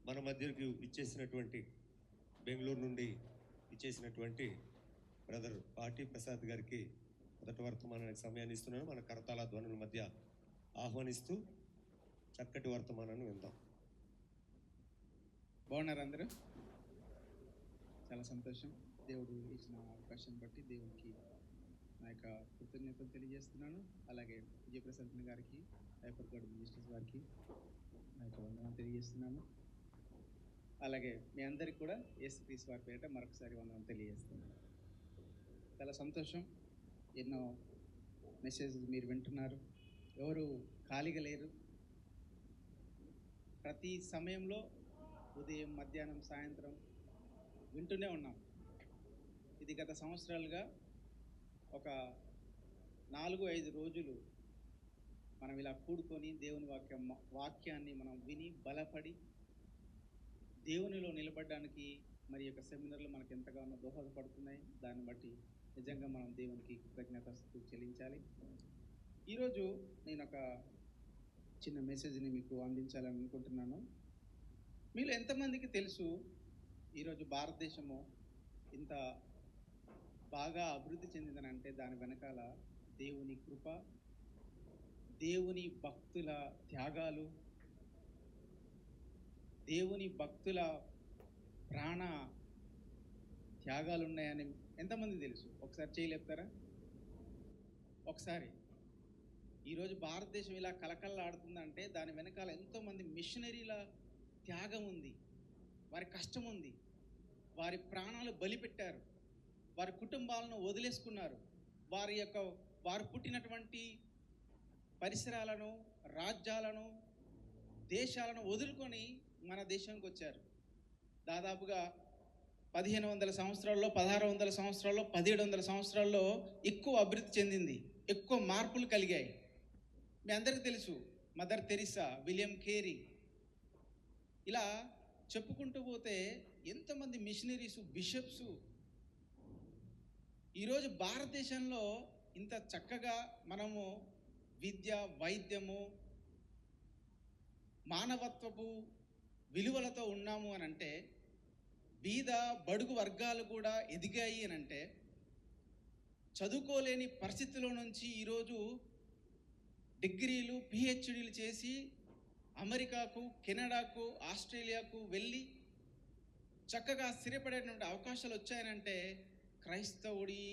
మన మధ్యకి ఇచ్చేసినటువంటి బెంగళూరు నుండి ఇచ్చేసినటువంటి బ్రదర్ పాటి ప్రసాద్ గారికి మొదటి వర్తమానానికి సమయాన్ని ఇస్తున్నాను. మన కరతాళ ధ్వనుల మధ్య ఆహ్వానిస్తూ చక్కటి వర్తమానాన్ని విందాం. బాగున్నారు అందరూ? చాలా సంతోషం. దేవుడు ఇచ్చిన అవకాశం బట్టి దేవుడికి నా యొక్క కృతజ్ఞతలు తెలియజేస్తున్నాను. అలాగే విజయప్రసాద్ గారికి, హైపర్గాడ్ మినిస్టర్స్ వారికి నా యొక్క వందనం తెలియజేస్తున్నాను. అలాగే మీ అందరికి కూడా యేసుక్రీస్తు వారి పేరిట మరొకసారి వందనం తెలియజేస్తున్నాను. చాలా సంతోషం. ఎన్నో మెసేజెస్ మీరు వింటున్నారు. ఎవరు ఖాళీగా లేరు. ప్రతి సమయంలో ఉదయం, మధ్యాహ్నం, సాయంత్రం వింటూనే ఉన్నాం. ఇది గత సంవత్సరాలుగా ఒక 4-5 రోజులు మనం ఇలా కూడుకొని దేవుని వాక్యాన్ని మనం విని బలపడి దేవునిలో నిలబడడానికి మరి యొక్క సెమినార్లు మనకు ఎంతగానో దోహదపడుతున్నాయి. దాన్ని బట్టి నిజంగా మనం దేవునికి కృతజ్ఞతాస్తుతులు చెల్లించాలి. ఈరోజు నేను ఒక చిన్న మెసేజ్ని మీకు అందించాలని అనుకుంటున్నాను. మీలో ఎంతమందికి తెలుసు ఈరోజు భారతదేశము ఇంత బాగా అభివృద్ధి చెందిందనంటే దాని వెనకాల దేవుని కృప, దేవుని భక్తుల త్యాగాలు, దేవుని భక్తుల ప్రాణ త్యాగాలు ఉన్నాయని ఎంతమంది తెలుసు? ఒకసారి చేయలేపుతారా? ఒకసారి. ఈరోజు భారతదేశం ఇలా కలకల్లాడుతుందంటే దాని వెనకాల ఎంతోమంది మిషనరీల త్యాగం ఉంది, వారి కష్టం ఉంది. వారి ప్రాణాలు బలిపెట్టారు, వారి కుటుంబాలను వదిలేసుకున్నారు, వారు పుట్టినటువంటి పరిసరాలను, రాజ్యాలను, దేశాలను వదులుకొని మన దేశానికి వచ్చారు. దాదాపుగా 1500 సంవత్సరాల్లో, 1600 సంవత్సరాల్లో, 1700 సంవత్సరాల్లో ఎక్కువ అభివృద్ధి చెందింది, ఎక్కువ మార్పులు కలిగాయి. మీ అందరికీ తెలుసు మదర్ తెరిసా, విలియం కేరీ, ఇలా చెప్పుకుంటూ పోతే ఎంతమంది మిషనరీసు, బిషప్సు. ఈరోజు భారతదేశంలో ఇంత చక్కగా మనము విద్య, వైద్యము, మానవత్వపు విలువలతో ఉన్నాము అని అంటే, బీద బడుగు వర్గాలు కూడా ఎదిగాయి అని అంటే, చదువుకోలేని పరిస్థితిలో నుంచి ఈరోజు డిగ్రీలు, పిహెచ్డీలు చేసి అమెరికాకు, కెనడాకు, ఆస్ట్రేలియాకు వెళ్ళి చక్కగా స్థిరపడేటువంటి అవకాశాలు వచ్చాయనంటే క్రైస్తవుడి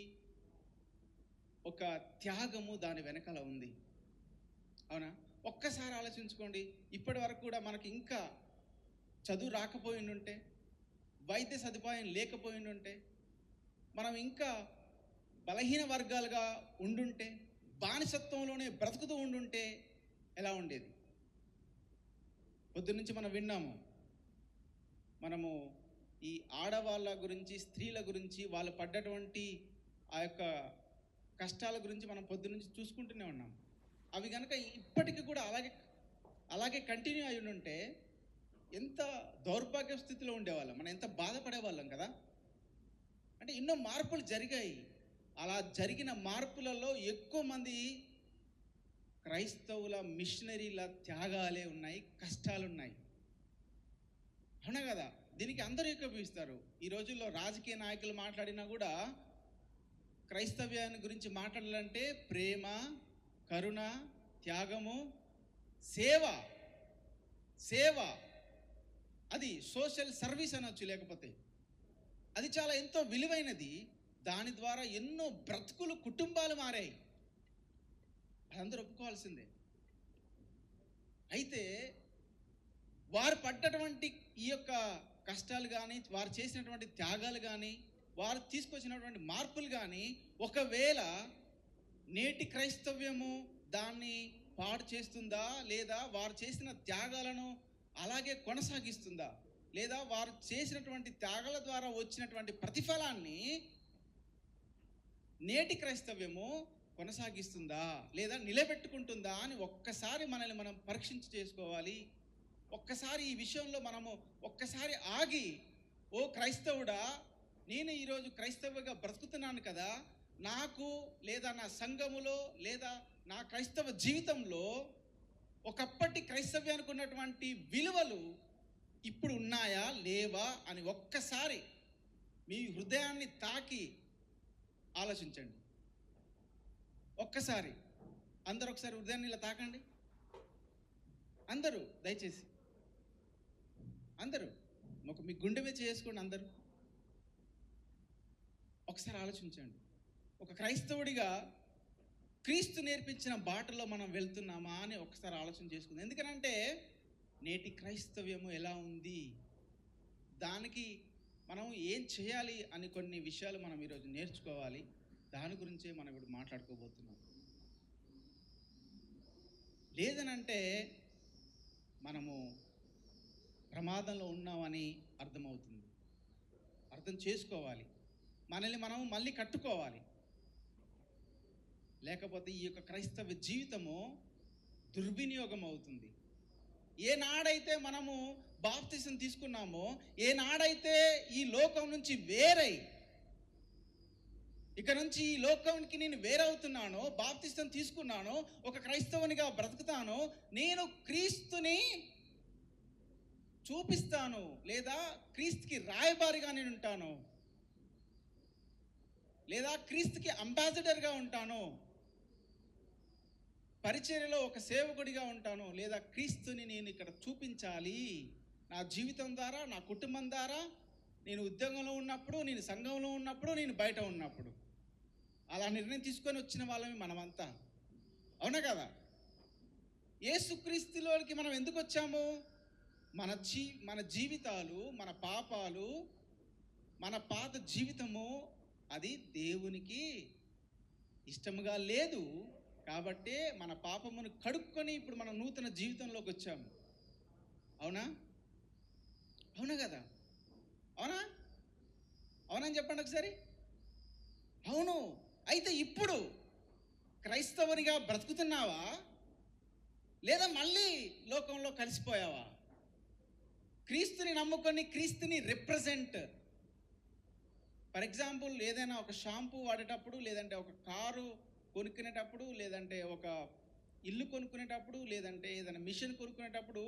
ఒక త్యాగము దాని వెనకాల ఉంది. అవునా? ఒక్కసారి ఆలోచించుకోండి. ఇప్పటి వరకు కూడా మనకి ఇంకా చదువు రాకపోయిండుంటే, వైద్య సదుపాయం లేకపోయిండుంటే, మనం ఇంకా బలహీన వర్గాలుగా ఉండుంటే, బానిసత్వంలోనే బ్రతుకుతూ ఉండుంటే ఎలా ఉండేది? పొద్దున్నుంచి మనం విన్నాము. మనము ఈ ఆడవాళ్ళ గురించి, స్త్రీల గురించి, వాళ్ళు పడ్డటువంటి ఆ యొక్క కష్టాల గురించి మనం పొద్దున్నుంచి చూసుకుంటూనే ఉన్నాం. అవి కనుక ఇప్పటికీ కూడా అలాగే కంటిన్యూ అయి ఉంటే ఎంత దౌర్భాగ్య స్థితిలో ఉండేవాళ్ళం, మనం ఎంత బాధపడేవాళ్ళం కదా. అంటే ఎన్నో మార్పులు జరిగాయి. అలా జరిగిన మార్పులలో ఎక్కువ మంది క్రైస్తవుల మిషనరీల త్యాగాలే ఉన్నాయి, కష్టాలు ఉన్నాయి. అవునా కదా? దీనికి అందరూ ఏకీభవిస్తారు. ఈ రోజుల్లో రాజకీయ నాయకులు మాట్లాడినా కూడా క్రైస్తవ్యాన్ని గురించి మాట్లాడాలంటే ప్రేమ, కరుణ, త్యాగము, సేవ, అది సోషల్ సర్వీస్ అనొచ్చు. లేకపోతే అది చాలా ఎంతో విలువైనది. దాని ద్వారా ఎన్నో బ్రతుకులు, కుటుంబాలు మారాయి. అదందరూ ఒప్పుకోవాల్సిందే. అయితే వారు పడ్డటువంటి ఈ యొక్క కష్టాలు కానీ, వారు చేసినటువంటి త్యాగాలు కానీ, వారు తీసుకొచ్చినటువంటి మార్పులు కానీ ఒకవేళ నేటి క్రైస్తవ్యము దాన్ని పాడు చేస్తుందా, లేదా వారు చేసిన త్యాగాలను అలాగే కొనసాగిస్తుందా, లేదా వారు చేసినటువంటి త్యాగాల ద్వారా వచ్చినటువంటి ప్రతిఫలాన్ని నేటి క్రైస్తవ్యము కొనసాగిస్తుందా, లేదా నిలబెట్టుకుంటుందా అని ఒక్కసారి మనల్ని మనం పరీక్షించి చేసుకోవాలి. ఒక్కసారి ఈ విషయంలో మనము ఒక్కసారి ఆగి, ఓ క్రైస్తవుడా, నేను ఈరోజు క్రైస్తవుగా బ్రతుకుతున్నాను కదా, నాకు లేదా నా సంఘములో లేదా నా క్రైస్తవ జీవితంలో ఒకప్పటి క్రైస్తవ్యానికి ఉన్నటువంటి విలువలు ఇప్పుడు దేవా అని ఒక్కసారి మీ హృదయాన్ని తాకి ఆలోచించండి. ఒక్కసారి అందరూ ఒకసారి హృదయాన్ని ఇలా తాకండి. అందరూ దయచేసి అందరూ మీ గుండె మీద చేసుకోండి. అందరూ ఒకసారి ఆలోచించండి. ఒక క్రైస్తవుడిగా క్రీస్తు నేర్పించిన బాటలో మనం వెళ్తున్నామా అని ఒకసారి ఆలోచన చేసుకుంది. ఎందుకనంటే నేటి క్రైస్తవ్యము ఎలా ఉంది, దానికి మనం ఏం చేయాలి అని కొన్ని విషయాలు మనం ఈరోజు నేర్చుకోవాలి. దాని గురించే మనం ఇప్పుడు మాట్లాడుకోబోతున్నాం. లేదనంటే మనము ప్రమాదంలో ఉన్నామని అర్థమవుతుంది. అర్థం చేసుకోవాలి, మనల్ని మనం మళ్ళీ కట్టుకోవాలి. లేకపోతే ఈ యొక్క క్రైస్తవ జీవితము దుర్వినియోగం అవుతుంది. ఏనాడైతే మనము బాప్తిసం తీసుకున్నామో, ఏనాడైతే ఈ లోకం నుంచి వేరై ఇక నుంచి ఈ లోకానికి నేను వేరవుతున్నానో, బాప్తిసం తీసుకున్నానో, ఒక క్రైస్తవునిగా బ్రతుకుతానో, నేను క్రీస్తుని చూపిస్తాను, లేదా క్రీస్తుకి రాయబారిగా నేను ఉంటాను, లేదా క్రీస్తుకి అంబాసిడర్గా ఉంటాను, పరిచర్యలో ఒక సేవకుడిగా ఉంటాను, లేదా క్రీస్తుని నేను ఇక్కడ చూపించాలి నా జీవితం ద్వారా, నా కుటుంబం ద్వారా, నేను ఉద్యోగంలో ఉన్నప్పుడు, నేను సంఘంలో ఉన్నప్పుడు, నేను బయట ఉన్నప్పుడు. అలా నిర్ణయం తీసుకొని వచ్చిన వాళ్ళమే మనమంతా, అవునా కదా? యేసుక్రీస్తులోకి మనం ఎందుకు వచ్చాము? మన జీవితాలు, మన పాపాలు, మన పాత జీవితము అది దేవునికి ఇష్టముగా లేదు. కాబట్టి మన పాపమును కడుక్కొని ఇప్పుడు మనం నూతన జీవితంలోకి వచ్చాము. అవునా? అవునా కదా? అవునా? అవునని చెప్పండి ఒకసారి. అవును. అయితే ఇప్పుడు క్రైస్తవునిగా బ్రతుకుతున్నావా, లేదా మళ్ళీ లోకంలో కలిసిపోయావా? క్రీస్తుని నమ్ముకొని క్రీస్తుని రిప్రజెంట్. ఫర్ ఎగ్జాంపుల్, ఏదైనా ఒక షాంపూ వాడేటప్పుడు, లేదంటే ఒక కారు కొనుక్కునేటప్పుడు, లేదంటే ఒక ఇల్లు కొనుక్కునేటప్పుడు, లేదంటే ఏదైనా మిషన్ కొనుక్కునేటప్పుడు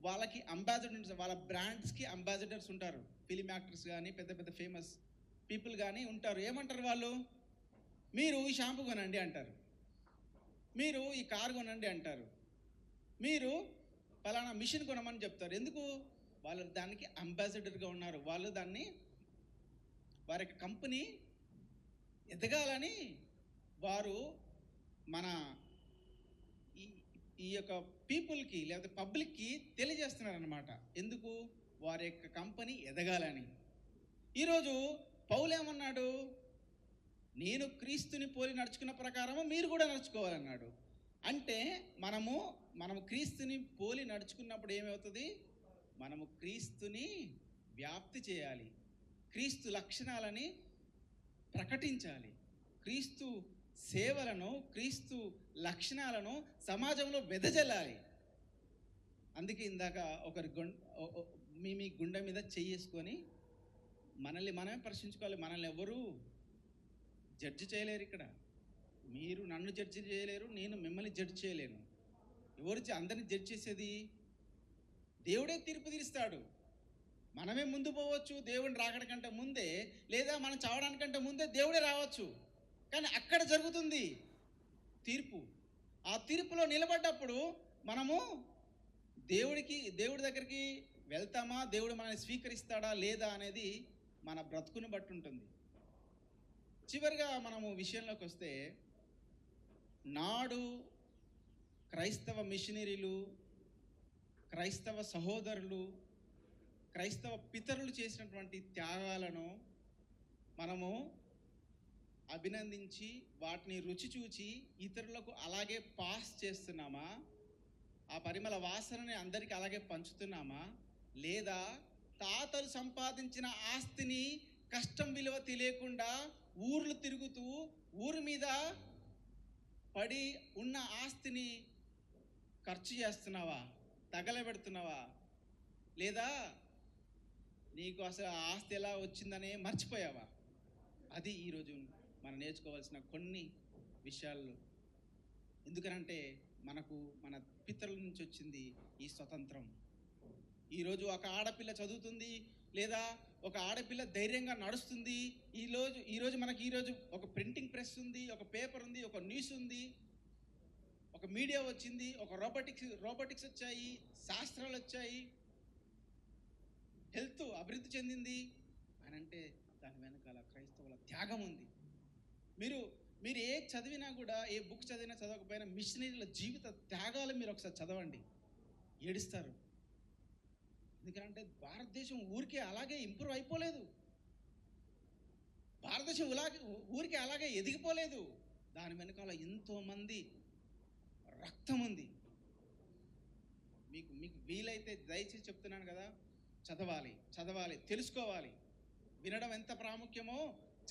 వాళ్ళకి అంబాసిడర్స్, వాళ్ళ బ్రాండ్స్కి అంబాసిడర్స్ ఉంటారు. ఫిలిం యాక్టర్స్ కానీ, పెద్ద పెద్ద ఫేమస్ పీపుల్ కానీ ఉంటారు. ఏమంటారు వాళ్ళు? మీరు ఈ షాంపూ కొనండి అంటారు, మీరు ఈ కారు కొనండి అంటారు, మీరు పలానా మిషన్ కొనమని చెప్తారు. ఎందుకు? వాళ్ళు దానికి అంబాసిడర్గా ఉన్నారు. వాళ్ళు దాన్ని, వారి యొక్క కంపెనీ ఎదగాలని వారు మన ఈ యొక్క పీపుల్కి, లేకపోతే పబ్లిక్కి తెలియజేస్తున్నారు అన్నమాట. ఎందుకు? వారి యొక్క కంపెనీ ఎదగాలని. ఈరోజు పౌలు ఏమన్నాడు? నేను క్రీస్తుని పోలి నడుచుకున్న ప్రకారము మీరు కూడా నడుచుకోవాలన్నాడు. అంటే మనము క్రీస్తుని పోలి నడుచుకున్నప్పుడు ఏమవుతుంది? మనము క్రీస్తుని వ్యాప్తి చేయాలి, క్రీస్తు లక్షణాలని ప్రకటించాలి, క్రీస్తు సేవలను, క్రీస్తు లక్షణాలను సమాజంలో వెదజల్లాలి. అందుకే ఇందాక ఒకరి మీ గుండె మీద చెయ్యేసుకొని మనల్ని మనమే ప్రశ్నించుకోవాలి. మనల్ని ఎవరు జడ్జి చేయలేరు. ఇక్కడ మీరు నన్ను జడ్జి చేయలేరు, నేను మిమ్మల్ని జడ్జి చేయలేను. ఎవరు అందరిని జడ్జి చేసేది? దేవుడే తీర్పు తీరుస్తాడు. మనమే ముందు పోవచ్చు దేవుని రాకడ కంటే ముందే, లేదా మనం చావడానికంటే ముందే దేవుడే రావచ్చు. కానీ అక్కడ జరుగుతుంది తీర్పు. ఆ తీర్పులో నిలబడ్డప్పుడు మనము దేవుడి దగ్గరికి వెళ్తామా, దేవుడు మనల్ని స్వీకరిస్తాడా లేదా అనేది మన బ్రతుకుని బట్టి ఉంటుంది. చివరిగా మనము విషయంలోకి వస్తే, నాడు క్రైస్తవ మిషనరీలు, క్రైస్తవ సహోదరులు, క్రైస్తవ పితరులు చేసినటువంటి త్యాగాలను మనము అభినందించి వాటిని రుచి చూచి ఇతరులకు అలాగే పాస్ చేస్తున్నామా? ఆ పరిమళ వాసనని అందరికీ అలాగే పంచుతున్నామా? లేదా తాతలు సంపాదించిన ఆస్తిని కష్టం విలువ తెలియకుండా ఊర్లు తిరుగుతూ ఊరి మీద పడి ఉన్న ఆస్తిని ఖర్చు చేస్తున్నావా, తగలబెడుతున్నావా? లేదా నీకు అసలు ఆ ఆస్తి ఎలా వచ్చిందనే మర్చిపోయావా? అది ఈరోజు మనం నేర్చుకోవాల్సిన కొన్ని విషయాలు. ఎందుకనంటే మన పితరుల నుంచి వచ్చింది ఈ స్వతంత్రం. ఈరోజు ఒక ఆడపిల్ల చదువుతుంది, లేదా ఒక ఆడపిల్ల ధైర్యంగా నడుస్తుంది. ఈరోజు మనకి ఒక ప్రింటింగ్ ప్రెస్ ఉంది, ఒక పేపర్ ఉంది, ఒక న్యూస్ ఉంది, ఒక మీడియా వచ్చింది, ఒక రోబోటిక్స్ వచ్చాయి, శాస్త్రాలు వచ్చాయి, హెల్త్ అభివృద్ధి చెందింది అని అంటే దాని వెనకాల క్రైస్తవుల త్యాగం ఉంది. మీరు ఏ చదివినా కూడా, ఏ బుక్ చదివినా చదవకపోయినా మిషనరీల జీవిత త్యాగాలు మీరు ఒకసారి చదవండి, ఏడుస్తారు. ఎందుకంటే భారతదేశం ఊరికే అలాగే ఇంప్రూవ్ అయిపోలేదు, భారతదేశం ఊరికే అలాగే ఎదిగిపోలేదు. దాని వెనకాల ఎంతోమంది రక్తం ఉంది. మీకు వీలైతే దయచేసి చెప్తున్నాను కదా, చదవాలి, తెలుసుకోవాలి. వినడం ఎంత ప్రాముఖ్యమో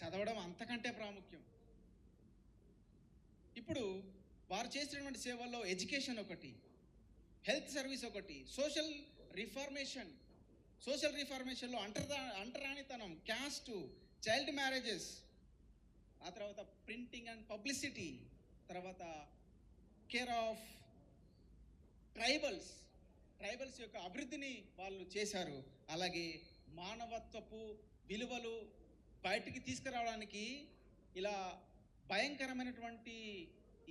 చదవడం అంతకంటే ప్రాముఖ్యం. ఇప్పుడు వారు చేసినటువంటి సేవల్లో ఎడ్యుకేషన్ ఒకటి, హెల్త్ సర్వీస్ ఒకటి, సోషల్ రిఫార్మేషన్లో అంటరానితనం, క్యాస్ట్, చైల్డ్ మ్యారేజెస్, ఆ తర్వాత ప్రింటింగ్ అండ్ పబ్లిసిటీ, తర్వాత కేర్ ఆఫ్ ట్రైబల్స్ యొక్క అభివృద్ధిని వాళ్ళు చేశారు. అలాగే మానవత్వపు విలువలు బయటికి తీసుకురావడానికి ఇలా భయంకరమైనటువంటి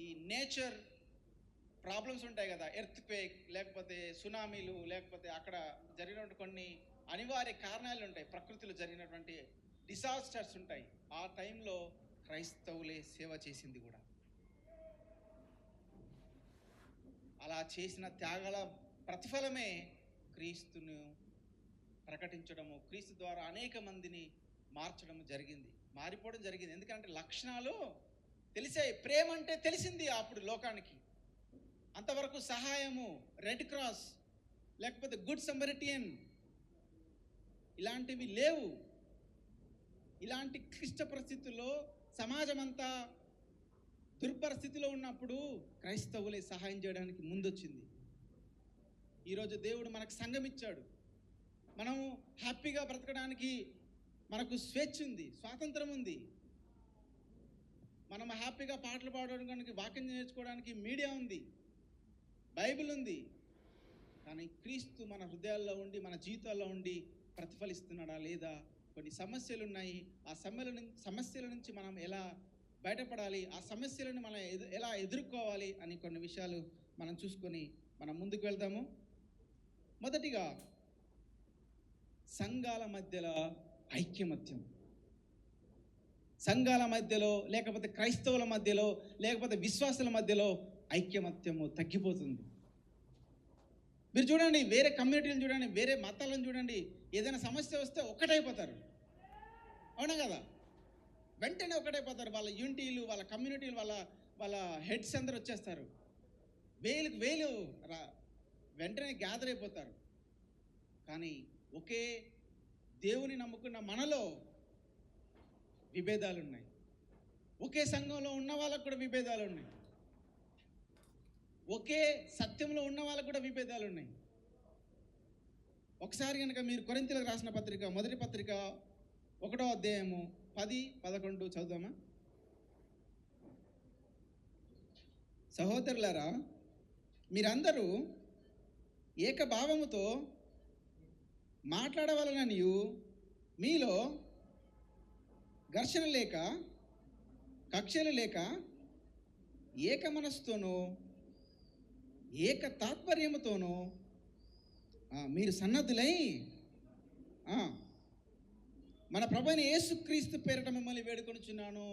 ఈ నేచర్ ప్రాబ్లమ్స్ ఉంటాయి కదా, ఎర్త్క్వేక్, లేకపోతే సునామీలు, లేకపోతే అక్కడ జరిగినటువంటి కొన్ని అనివార్య కారణాలు ఉంటాయి, ప్రకృతిలో జరిగినటువంటి డిసాస్టర్స్ ఉంటాయి. ఆ టైంలో క్రైస్తవులే సేవ చేసింది కూడా. అలా చేసిన త్యాగాల ప్రతిఫలమే క్రీస్తును ప్రకటించడము, క్రీస్తు ద్వారా అనేక మందిని మారిపోవడం జరిగింది. ఎందుకంటే లక్షణాలు తెలిసాయి, ప్రేమ అంటే తెలిసింది అప్పుడు లోకానికి. అంతవరకు సహాయము, రెడ్ క్రాస్, లేకపోతే గుడ్ సమరిటియన్ ఇలాంటివి లేవు. ఇలాంటి క్లిష్ట పరిస్థితుల్లో సమాజం అంతా దుర్పరిస్థితిలో ఉన్నప్పుడు క్రైస్తవులే సహాయం చేయడానికి ముందొచ్చింది. ఈరోజు దేవుడు మనకు సంఘం ఇచ్చాడు, మనం హ్యాపీగా బ్రతకడానికి మనకు స్వేచ్ఛ ఉంది, స్వాతంత్రం ఉంది. మనం హ్యాపీగా పాటలు పాడడానికి, వాక్యం నేర్చుకోవడానికి మీడియా ఉంది, బైబిల్ ఉంది. కానీ క్రీస్తు మన హృదయాల్లో ఉండి, మన జీవితాల్లో ఉండి ప్రతిఫలిస్తున్నాడా లేదా? కొన్ని సమస్యలు ఉన్నాయి. ఆ సమస్యల నుంచి మనం ఎలా బయటపడాలి, ఆ సమస్యలను మనం ఎలా ఎదుర్కోవాలి అని కొన్ని విషయాలు మనం చూసుకొని మనం ముందుకు వెళ్దాము. మొదటిగా సంఘాల మధ్యలో ఐక్యమత్యం. సంఘాల మధ్యలో, లేకపోతే క్రైస్తవుల మధ్యలో, లేకపోతే విశ్వాసుల మధ్యలో ఐక్యమత్యము తగ్గిపోతుంది. మీరు చూడండి, వేరే కమ్యూనిటీలను చూడండి, వేరే మతాలను చూడండి, ఏదైనా సమస్య వస్తే ఒక్కటైపోతారు, అవునా కదా? వెంటనే ఒకటైపోతారు. వాళ్ళ యూనిటీలు, వాళ్ళ కమ్యూనిటీలు, వాళ్ళ హెడ్స్ అందరూ వచ్చేస్తారు, వేలు వెంటనే గ్యాదర్ అయిపోతారు. కానీ ఒకే దేవుని నమ్ముకున్న మనలో విభేదాలు ఉన్నాయి. ఒకే సంఘంలో ఉన్న వాళ్ళకు కూడా విభేదాలు ఉన్నాయి. ఒకే సత్యంలో ఉన్న వాళ్ళకు కూడా విభేదాలు ఉన్నాయి. ఒకసారి కనుక మీరు కొరింథీయులకు రాసిన పత్రిక, మొదటి పత్రిక 1వ అధ్యాయము 10-11 చదువుదామా? సహోదరులారా, మీరందరూ ఏకభావముతో మాట్లాడవలననియు, మీలో ఘర్షణ లేక, కక్షలు లేక, ఏక మనస్సుతోనూ ఏక తాత్పర్యముతోనూ మీరు సన్నద్ధులై మన ప్రభువైన యేసుక్రీస్తు పేరిట మిమ్మల్ని వేడుకొనుచున్నాను.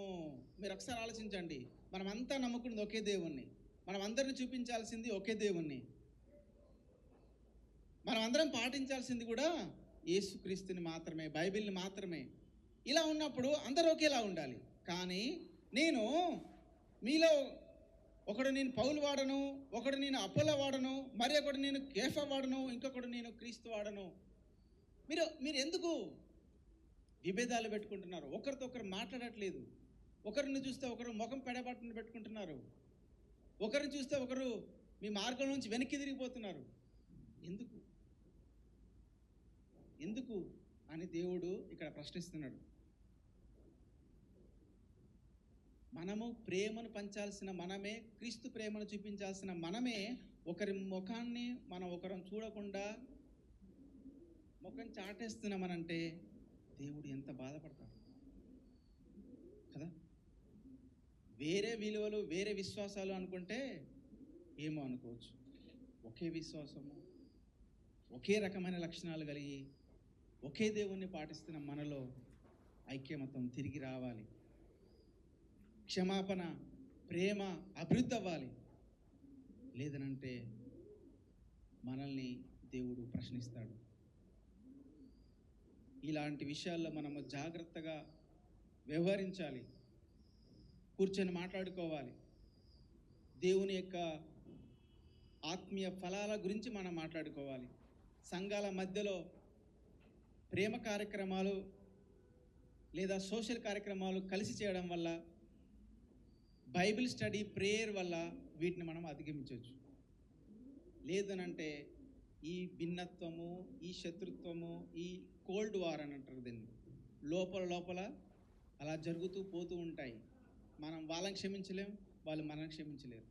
మీరు ఒకసారి ఆలోచించండి, మనమంతా నమ్ముకున్నది ఒకే దేవుణ్ణి, మనం అందరిని చూపించాల్సింది ఒకే దేవుణ్ణి, మనం అందరం పాటించాల్సింది కూడా యేసుక్రీస్తుని మాత్రమే, బైబిల్ని మాత్రమే. ఇలా ఉన్నప్పుడు అందరూ ఒకేలా ఉండాలి. కానీ మీలో ఒకడు నేను పౌలు వాడను, ఒకడు నేను అపోలో వాడను, మరి ఒకడు నేను కేఫా వాడను, ఇంకొకడు నేను క్రీస్తు వాడను. మీరు ఎందుకు విభేదాలు పెట్టుకుంటున్నారు? ఒకరితో ఒకరు మాట్లాడట్లేదు. ఒకరిని చూస్తే ఒకరు ముఖం పెడబట్టను పెట్టుకుంటున్నారు, ఒకరిని చూస్తే ఒకరు మీ మార్గం నుంచి వెనక్కి తిరిగిపోతున్నారు. ఎందుకు అని దేవుడు ఇక్కడ ప్రశ్నిస్తున్నాడు. మనము ప్రేమను పంచాల్సిన మనమే, క్రీస్తు ప్రేమను చూపించాల్సిన మనమే ఒకరి ముఖాన్ని మనం ఒకరం చూడకుండా ముఖం చాటేస్తున్నామనంటే దేవుడు ఎంత బాధపడతాడు కదా. వేరే విలువలు వేరే విశ్వాసాలు అనుకుంటే ఏమో అనుకోవచ్చు. ఒకే విశ్వాసము, ఒకే రకమైన లక్షణాలు కలిగి ఒకే దేవుణ్ణి పాటిస్తున్న మనలో ఐక్యమతం తిరిగి రావాలి. క్షమాపణ, ప్రేమ అభివృద్ధి అవ్వాలి. లేదనంటే మనల్ని దేవుడు ప్రశ్నిస్తాడు. ఇలాంటి విషయాల్లో మనము జాగ్రత్తగా వ్యవహరించాలి. కూర్చొని మాట్లాడుకోవాలి. దేవుని యొక్క ఆత్మీయ ఫలాల గురించి మనం మాట్లాడుకోవాలి. సంఘాల మధ్యలో ప్రేమ కార్యక్రమాలు లేదా సోషల్ కార్యక్రమాలు కలిసి చేయడం వల్ల, బైబిల్ స్టడీ, ప్రేయర్ వల్ల వీటిని మనం అధిగమించవచ్చు. లేదనంటే ఈ భిన్నత్వము, ఈ శత్రుత్వము, ఈ కోల్డ్ వార్ అని అంటారు దీన్ని, లోపల లోపల అలా జరుగుతూ పోతూ ఉంటాయి. మనం వాళ్ళని క్షమించలేము, వాళ్ళు మనల్ని క్షమించలేరు.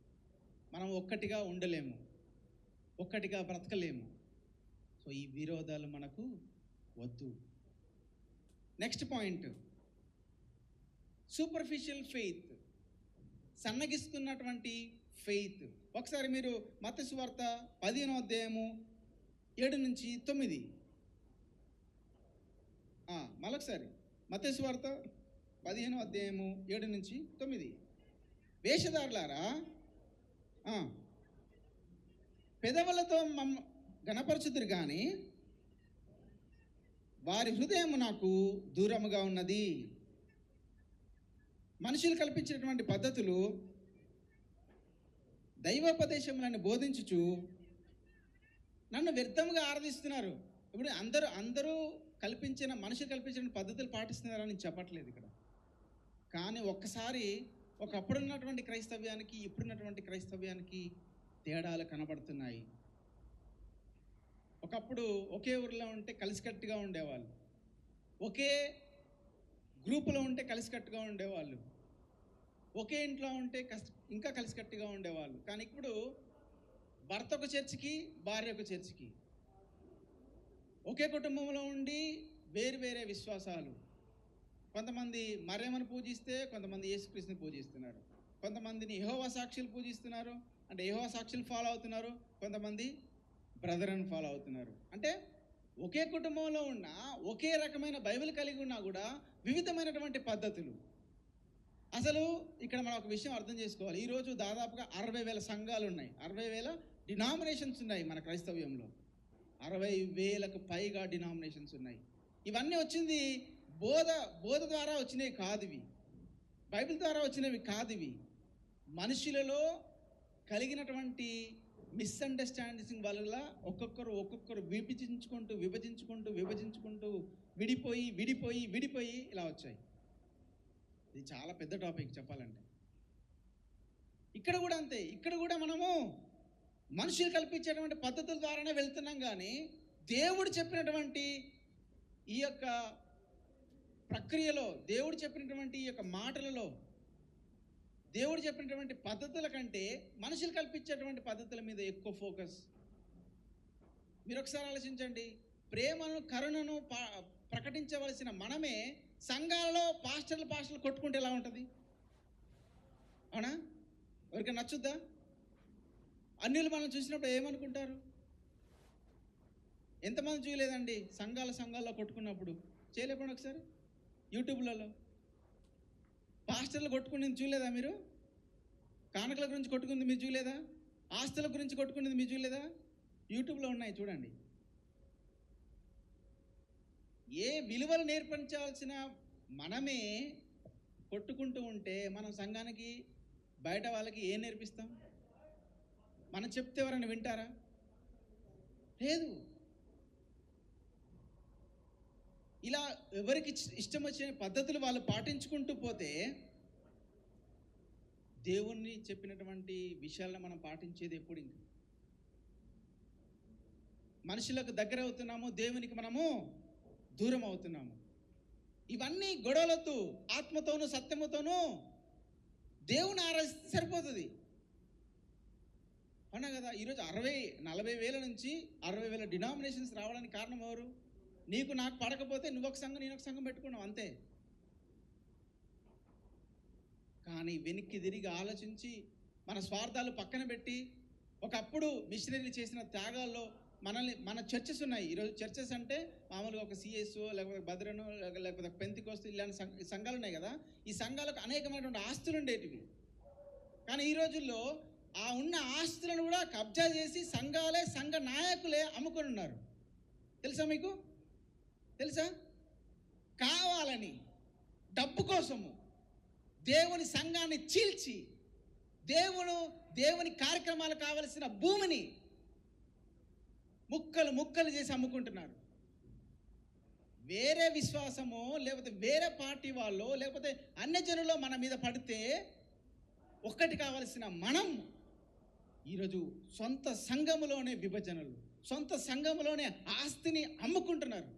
మనం ఒక్కటిగా ఉండలేము, ఒక్కటిగా బ్రతకలేము. సో ఈ విరోధాలు మనకు వద్దు. నెక్స్ట్ పాయింట్, సూపర్ఫిషియల్ ఫెయిత్, సన్నగిస్తున్నటువంటి ఫెయిత్. ఒకసారి మీరు మత్తయి సువార్త 15వ అధ్యాయము 7-9, మరొకసారి మత్తయి సువార్త 15వ అధ్యాయము 7-9. వేషధారులారా, పెదవులతో గణపరచుదురు కానీ వారి హృదయం నాకు దూరముగా ఉన్నది. మనుషులు కల్పించినటువంటి పద్ధతులు దైవోపదేశములను బోధించుచు నన్ను వ్యర్థముగా ఆరాధిస్తున్నారు. ఇప్పుడు అందరూ మనుషులు కల్పించిన పద్ధతులు పాటిస్తున్నారని చెప్పట్లేదు ఇక్కడ. కానీ ఒక్కసారి ఒకప్పుడున్నటువంటి క్రైస్తవ్యానికి ఇప్పుడున్నటువంటి క్రైస్తవ్యానికి తేడాలు కనబడుతున్నాయి. ఒకప్పుడు ఒకే ఊరిలో ఉంటే కలిసికట్టుగా ఉండేవాళ్ళు, ఒకే గ్రూపులో ఉంటే కలిసికట్టుగా ఉండేవాళ్ళు, ఒకే ఇంట్లో ఉంటే ఇంకా కలిసికట్టుగా ఉండేవాళ్ళు. కానీ ఇప్పుడు భర్త ఒక చర్చికి, భార్య ఒక చర్చికి, ఒకే కుటుంబంలో ఉండి వేరు వేరే విశ్వాసాలు. కొంతమంది మరియమ్మను పూజిస్తే కొంతమంది యేసుక్రీస్తుని పూజిస్తున్నారు, కొంతమందిని యెహోవా సాక్షులు పూజిస్తున్నారు, అంటే యెహోవా సాక్షులు ఫాలో అవుతున్నారు, కొంతమంది బ్రదర్ అని ఫాలో అవుతున్నారు. అంటే ఒకే కుటుంబంలో ఉన్న ఒకే రకమైన బైబిల్ కలిగి ఉన్నా కూడా వివిధమైనటువంటి పద్ధతులు. అసలు ఇక్కడ మనం ఒక విషయం అర్థం చేసుకోవాలి. ఈరోజు దాదాపుగా 60,000 సంఘాలు ఉన్నాయి, 60,000 డినామినేషన్స్ ఉన్నాయి మన క్రైస్తవ్యంలో. 60,000కు పైగా డినామినేషన్స్ ఉన్నాయి. ఇవన్నీ వచ్చింది బోధ ద్వారా వచ్చినవి కాదు, ఇవి బైబిల్ ద్వారా వచ్చినవి కాదు. ఇవి మనుషులలో కలిగినటువంటి మిస్అండర్స్టాండింగ్ వల్ల ఒక్కొక్కరు విభజించుకుంటూ విడిపోయి ఇలా వచ్చాయి. ఇది చాలా పెద్ద టాపిక్ చెప్పాలంటే. ఇక్కడ కూడా అంతే. ఇక్కడ కూడా మనము మనుషులు కల్పించేటువంటి పద్ధతుల ద్వారానే వెళ్తున్నాం. కానీ దేవుడు చెప్పినటువంటి ఈ యొక్క ప్రక్రియలో, దేవుడు చెప్పినటువంటి ఈ యొక్క మాటలలో, దేవుడు చెప్పినటువంటి పద్ధతుల కంటే మనుషులు కల్పించేటువంటి పద్ధతుల మీద ఎక్కువ ఫోకస్. మీరు ఒకసారి ఆలోచించండి. ప్రేమను, కరుణను ప్రకటించవలసిన మనమే సంఘాలలో పాస్టర్లు కొట్టుకుంటే ఎలా ఉంటుంది? అవునా? ఎవరికి నచ్చుద్దా? అన్యులు మనం చూసినప్పుడు ఏమనుకుంటారు? ఎంతమంది చూయలేదండి సంఘాల్లో కొట్టుకున్నప్పుడు? చేయలేకపోయినా ఒకసారి యూట్యూబ్లలో పాస్టర్లు కొట్టుకునేది చూడలేదా మీరు? కానుకల గురించి కొట్టుకుంది మీరు చూడలేదా? ఆస్తుల గురించి కొట్టుకునేది మీరు చూడలేదా? యూట్యూబ్లో ఉన్నాయి, చూడండి. ఏ విలువలు నేర్పించాల్సిన మనమే కొట్టుకుంటూ ఉంటే మనం సంఘానికి, బయట వాళ్ళకి ఏం నేర్పిస్తాం? మనం చెప్తే ఎవరైనా వింటారా? లేదు. ఇలా ఎవరికి ఇష్టం వచ్చిన పద్ధతులు వాళ్ళు పాటించుకుంటూ పోతే దేవుణ్ణి చెప్పినటువంటి విషయాలను మనం పాటించేది ఎప్పుడు? ఇంకా మనుషులకు దగ్గర అవుతున్నాము, దేవునికి మనము దూరం అవుతున్నాము. ఇవన్నీ గొడవలతో, ఆత్మతోనూ సత్యముతోనూ దేవుని ఆరాధిస్తే సరిపోతుంది. అవునా కదా? ఈరోజు 40,000 నుంచి 60,000 డినామినేషన్స్ రావడానికి కారణం ఎవరు? నీకు నాకు పడకపోతే నువ్వు ఒక సంఘం నేను ఒక సంఘం పెట్టుకున్నావు అంతే. కానీ వెనక్కి తిరిగి ఆలోచించి మన స్వార్థాలు పక్కన పెట్టి, ఒకప్పుడు మిషనరీలు చేసిన త్యాగాల్లో మన చర్చెస్ ఉన్నాయి. ఈరోజు చర్చెస్ అంటే మామూలుగా ఒక సిఎస్ఓ లేకపోతే భద్రనో లేకపోతే పెంతికోస్తు ఇలాంటి సంఘాలు ఉన్నాయి కదా. ఈ సంఘాలకు అనేకమైనటువంటి ఆస్తులు ఉండేటివి. కానీ ఈ రోజుల్లో ఆ ఉన్న ఆస్తులను కూడా కబ్జా చేసి సంఘాలే, సంఘ నాయకులే అమ్ముకొని ఉన్నారు. తెలుసా మీకు? తెలుసా? కావాలని డబ్బు కోసము దేవుని సంఘాన్ని చీల్చి దేవుని కార్యక్రమాలు కావలసిన భూమిని ముక్కలు ముక్కలు చేసి అమ్ముకుంటున్నారు. వేరే విశ్వాసమో లేకపోతే వేరే పార్టీ వాళ్ళు లేకపోతే అన్యజనులో మన మీద పడితే ఒక్కటి కావలసిన మనం ఈరోజు సొంత సంఘములోనే విభజనలు, సొంత సంఘములోనే ఆస్తిని అమ్ముకుంటున్నారు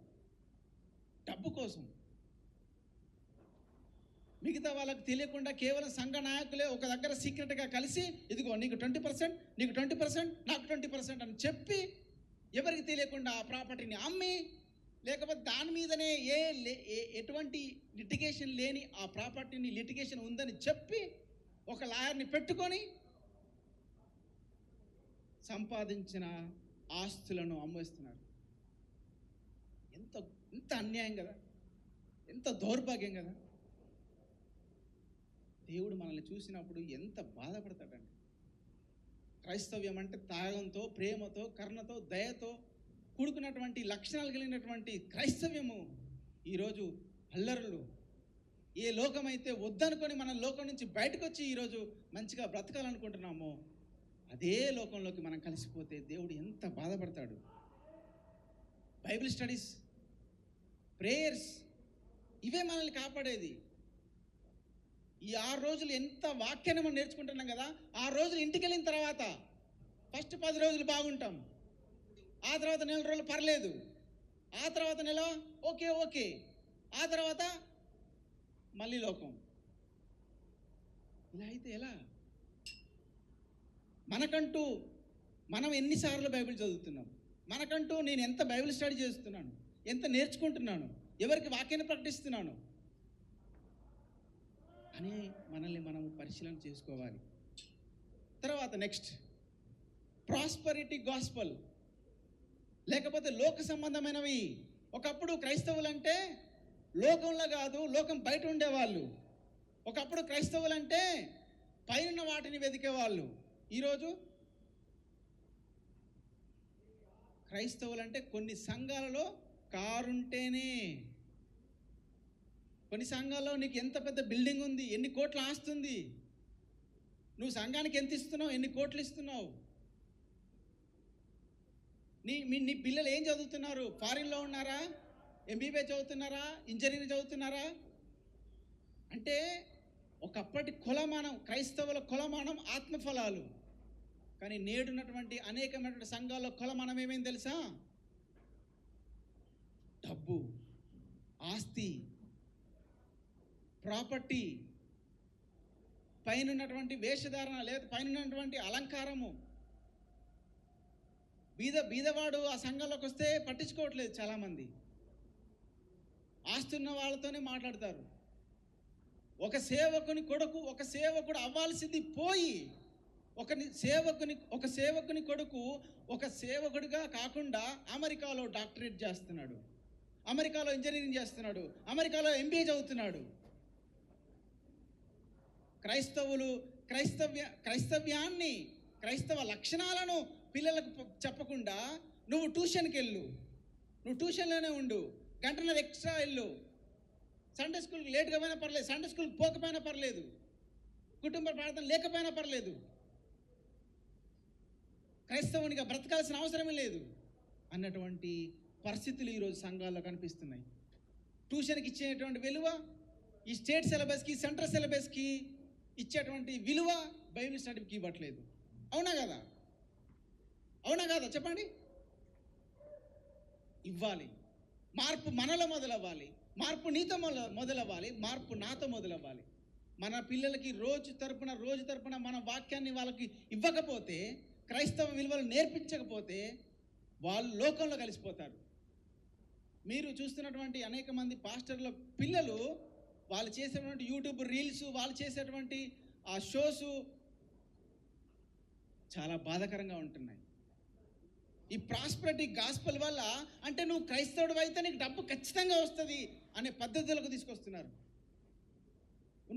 డబ్బు కోసం. మిగతా వాళ్ళకు తెలియకుండా కేవలం సంఘ నాయకులే ఒక దగ్గర సీక్రెట్గా కలిసి ఇదిగో నీకు 20%, నీకు 20%, నాకు 20% అని చెప్పి ఎవరికి తెలియకుండా ఆ ప్రాపర్టీని అమ్మి, లేకపోతే దాని మీదనే ఎటువంటి లిటిగేషన్ లేని ఆ ప్రాపర్టీని లిటిగేషన్ ఉందని చెప్పి ఒక లాయర్ని పెట్టుకొని సంపాదించిన ఆస్తులను అమ్మేస్తున్నారు. ఎంత అన్యాయం కదా, ఎంత దౌర్భాగ్యం కదా. దేవుడు మనల్ని చూసినప్పుడు ఎంత బాధపడతాడండి. క్రైస్తవ్యం అంటే త్యాగంతో, ప్రేమతో, కరుణతో, దయతో కూడుకున్నటువంటి లక్షణాలు కలిగినటువంటి క్రైస్తవ్యము. ఈరోజు అల్లరులు, ఏ లోకమైతే వద్దనుకొని మనం లోకం నుంచి బయటకు వచ్చి ఈరోజు మంచిగా బ్రతకాలనుకుంటున్నామో అదే లోకంలోకి మనం కలిసిపోతే దేవుడు ఎంత బాధపడతాడు. బైబిల్ స్టడీస్, ప్రేయర్స్ ఇవే మనల్ని కాపాడేది. ఈ 6 రోజులు ఎంత వాక్యాన్ని మనం నేర్చుకుంటున్నాం కదా. 6 రోజులు ఇంటికి వెళ్ళిన తర్వాత ఫస్ట్ 10 రోజులు బాగుంటాం, ఆ తర్వాత 4 రోజులు పర్లేదు, ఆ తర్వాత నెల ఓకే, ఆ తర్వాత మళ్ళీ లోకం. ఇలా అయితే ఎలా? మనకంటూ మనం ఎన్నిసార్లు బైబిల్ చదువుతున్నాం, మనకంటూ నేను ఎంత బైబిల్ స్టడీ చేస్తున్నాను, ఎంత నేర్చుకుంటున్నాను, ఎవరికి వాక్యాన్ని ప్రకటిస్తున్నాను అని మనల్ని మనం పరిశీలన చేసుకోవాలి. తర్వాత నెక్స్ట్ ప్రాస్పరిటీ గాస్పల్, లేకపోతే లోక సంబంధమైనవి. ఒకప్పుడు క్రైస్తవులంటే లోకంలో కాదు, లోకం బయట ఉండేవాళ్ళు. ఒకప్పుడు క్రైస్తవులంటే పైన వాటిని వెతికేవాళ్ళు. ఈరోజు క్రైస్తవులంటే కొన్ని సంఘాలలో కారుంటేనే, కొన్ని సంఘాల్లో నీకు ఎంత పెద్ద బిల్డింగ్ ఉంది, ఎన్ని కోట్ల ఆస్తి ఉంది, నువ్వు సంఘానికి ఎంత ఇస్తున్నావు, ఎన్ని కోట్లు ఇస్తున్నావు, నీ పిల్లలు ఏం చదువుతున్నారు, ఫారిన్లో ఉన్నారా, ఎంబీబీఏ చదువుతున్నారా, ఇంజనీరింగ్ చదువుతున్నారా? అంటే ఒకప్పటి కులమానం, క్రైస్తవుల కులమానం ఆత్మఫలాలు. కానీ నేడున్నటువంటి అనేకమైనటువంటి సంఘాల్లో కులమానం ఏమైంది తెలుసా? డబ్బు, ఆస్తి, ప్రాపర్టీ, పైన వేషధారణ, లేదా పైన అలంకారము. బీదవాడు ఆ సంఘంలోకి వస్తే పట్టించుకోవట్లేదు చాలామంది. ఆస్తున్న వాళ్ళతోనే మాట్లాడతారు. ఒక సేవకుడు అవ్వాల్సింది పోయి ఒక సేవకుని కొడుకు ఒక సేవకుడిగా కాకుండా అమెరికాలో డాక్టరేట్ చేస్తున్నాడు, అమెరికాలో ఇంజనీరింగ్ చేస్తున్నాడు, అమెరికాలో ఎంబీఏ చదువుతున్నాడు. క్రైస్తవ్యాన్ని, క్రైస్తవ లక్షణాలను పిల్లలకు చెప్పకుండా నువ్వు ట్యూషన్కి వెళ్ళు, నువ్వు ట్యూషన్లోనే ఉండు, గంటన్నర ఎక్స్ట్రా వెళ్ళు, సండే స్కూల్కి లేట్గా పోయినా పర్లేదు, సండే స్కూల్కి పోకపోయినా పర్లేదు, కుటుంబ ప్రార్థన లేకపోయినా పర్లేదు, క్రైస్తవునిగా బ్రతకాల్సిన అవసరమే లేదు అన్నటువంటి పరిస్థితులు ఈరోజు సంఘాల్లో కనిపిస్తున్నాయి. ట్యూషన్కి ఇచ్చేటువంటి విలువ, ఈ స్టేట్ సిలబస్కి, సెంట్రల్ సిలబస్కి ఇచ్చేటువంటి విలువ బైబిల్ స్టడీకి ఇవ్వట్లేదు. అవునా కదా? చెప్పండి. ఇవ్వాలి. మార్పు మనలో మొదలవ్వాలి, మార్పు నీతో మొదలవ్వాలి, మార్పు నాతో మొదలవ్వాలి. మన పిల్లలకి రోజు తరపున మన వాక్యాన్ని వాళ్ళకి ఇవ్వకపోతే, క్రైస్తవ విలువలు నేర్పించకపోతే వాళ్ళు లోకంలో కలిసిపోతారు. మీరు చూస్తున్నటువంటి అనేక మంది పాస్టర్ల పిల్లలు వాళ్ళు చేసేటువంటి యూట్యూబ్ రీల్స్, వాళ్ళు చేసేటువంటి ఆ షోసు చాలా బాధాకరంగా ఉంటున్నాయి. ఈ ప్రాస్పరిటీ గాస్పల్ వల్ల అంటే నువ్వు క్రైస్తవుడు అయితే నీకు డబ్బు ఖచ్చితంగా వస్తుంది అనే పద్ధతులకు తీసుకొస్తున్నారు.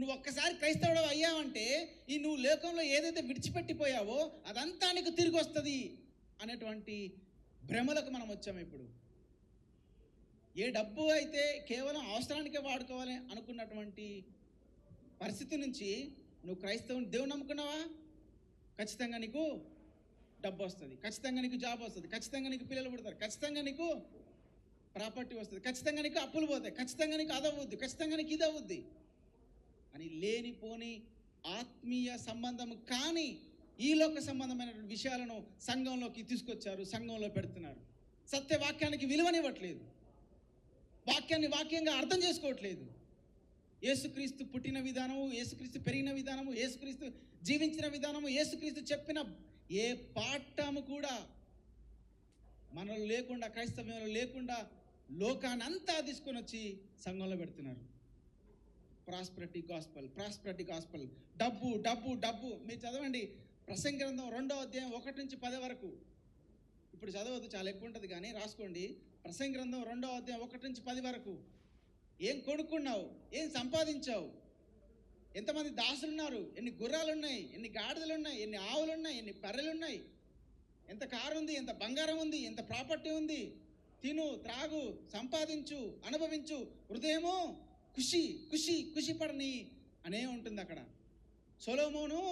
నువ్వు ఒక్కసారి క్రైస్తవుడు అయ్యావంటే ఈ నువ్వు లోకంలో ఏదైతే విడిచిపెట్టిపోయావో అదంతా నీకు తిరిగి వస్తుంది అనేటువంటి భ్రమలకు మనం వచ్చాము. ఇప్పుడు ఏ డబ్బు అయితే కేవలం అవసరానికే వాడుకోవాలి అనుకున్నటువంటి పరిస్థితి నుంచి నువ్వు క్రైస్తవుని దేవుని నమ్ముకున్నావా, ఖచ్చితంగా నీకు డబ్బు వస్తుంది, ఖచ్చితంగా నీకు జాబ్ వస్తుంది, ఖచ్చితంగా నీకు పిల్లలు పుడతారు, ఖచ్చితంగా నీకు ప్రాపర్టీ వస్తుంది, ఖచ్చితంగా నీకు అప్పులు పోతాయి, ఖచ్చితంగా నీకు అదవుద్ది, ఖచ్చితంగా నీకు ఇది అవుద్ది అని లేనిపోని ఆత్మీయ సంబంధం కానీ ఈ లోక సంబంధమైనటువంటి విషయాలను సంఘంలోకి తీసుకొచ్చారు, సంఘంలో పెడుతున్నారు. సత్యవాక్యానికి విలువనివ్వట్లేదు, వాక్యాన్ని వాక్యంగా అర్థం చేసుకోవట్లేదు. యేసుక్రీస్తు పుట్టిన విధానము, యేసుక్రీస్తు పెరిగిన విధానము, యేసుక్రీస్తు జీవించిన విధానము, యేసుక్రీస్తు చెప్పిన ఏ పాఠము కూడా మనలో లేకుండా, క్రైస్తవ్యంలో లేకుండా లోకాన్ని అంతా తీసుకొని వచ్చి సంఘంలో పెడుతున్నారు. ప్రాస్పరిటీ గాస్పల్, డబ్బు డబ్బు డబ్బు. మీరు చదవండి ప్రసంగి గ్రంథం 2వ అధ్యాయం 1 నుంచి 10 వరకు. ఇప్పుడు చదవద్దు, చాలా ఎక్కువ ఉంటుంది, కానీ రాసుకోండి. ప్రసంగి గ్రంథం 2వ అధ్యాయం 1 నుంచి 10 వరకు. ఏం కొనుక్కున్నావు, ఏం సంపాదించావు, ఎంతమంది దాసులు ఉన్నారు, ఎన్ని గుర్రాలు ఉన్నాయి, ఎన్ని గాడిదలు ఉన్నాయి, ఎన్ని ఆవులు ఉన్నాయి, ఎన్ని బర్రెలు ఉన్నాయి, ఎంత కారు ఉంది, ఎంత బంగారం ఉంది, ఎంత ప్రాపర్టీ ఉంది, తిను త్రాగు సంపాదించు అనుభవించు, హృదయము ఖుషి పడని అనే ఉంటుంది అక్కడ. సొలొమోను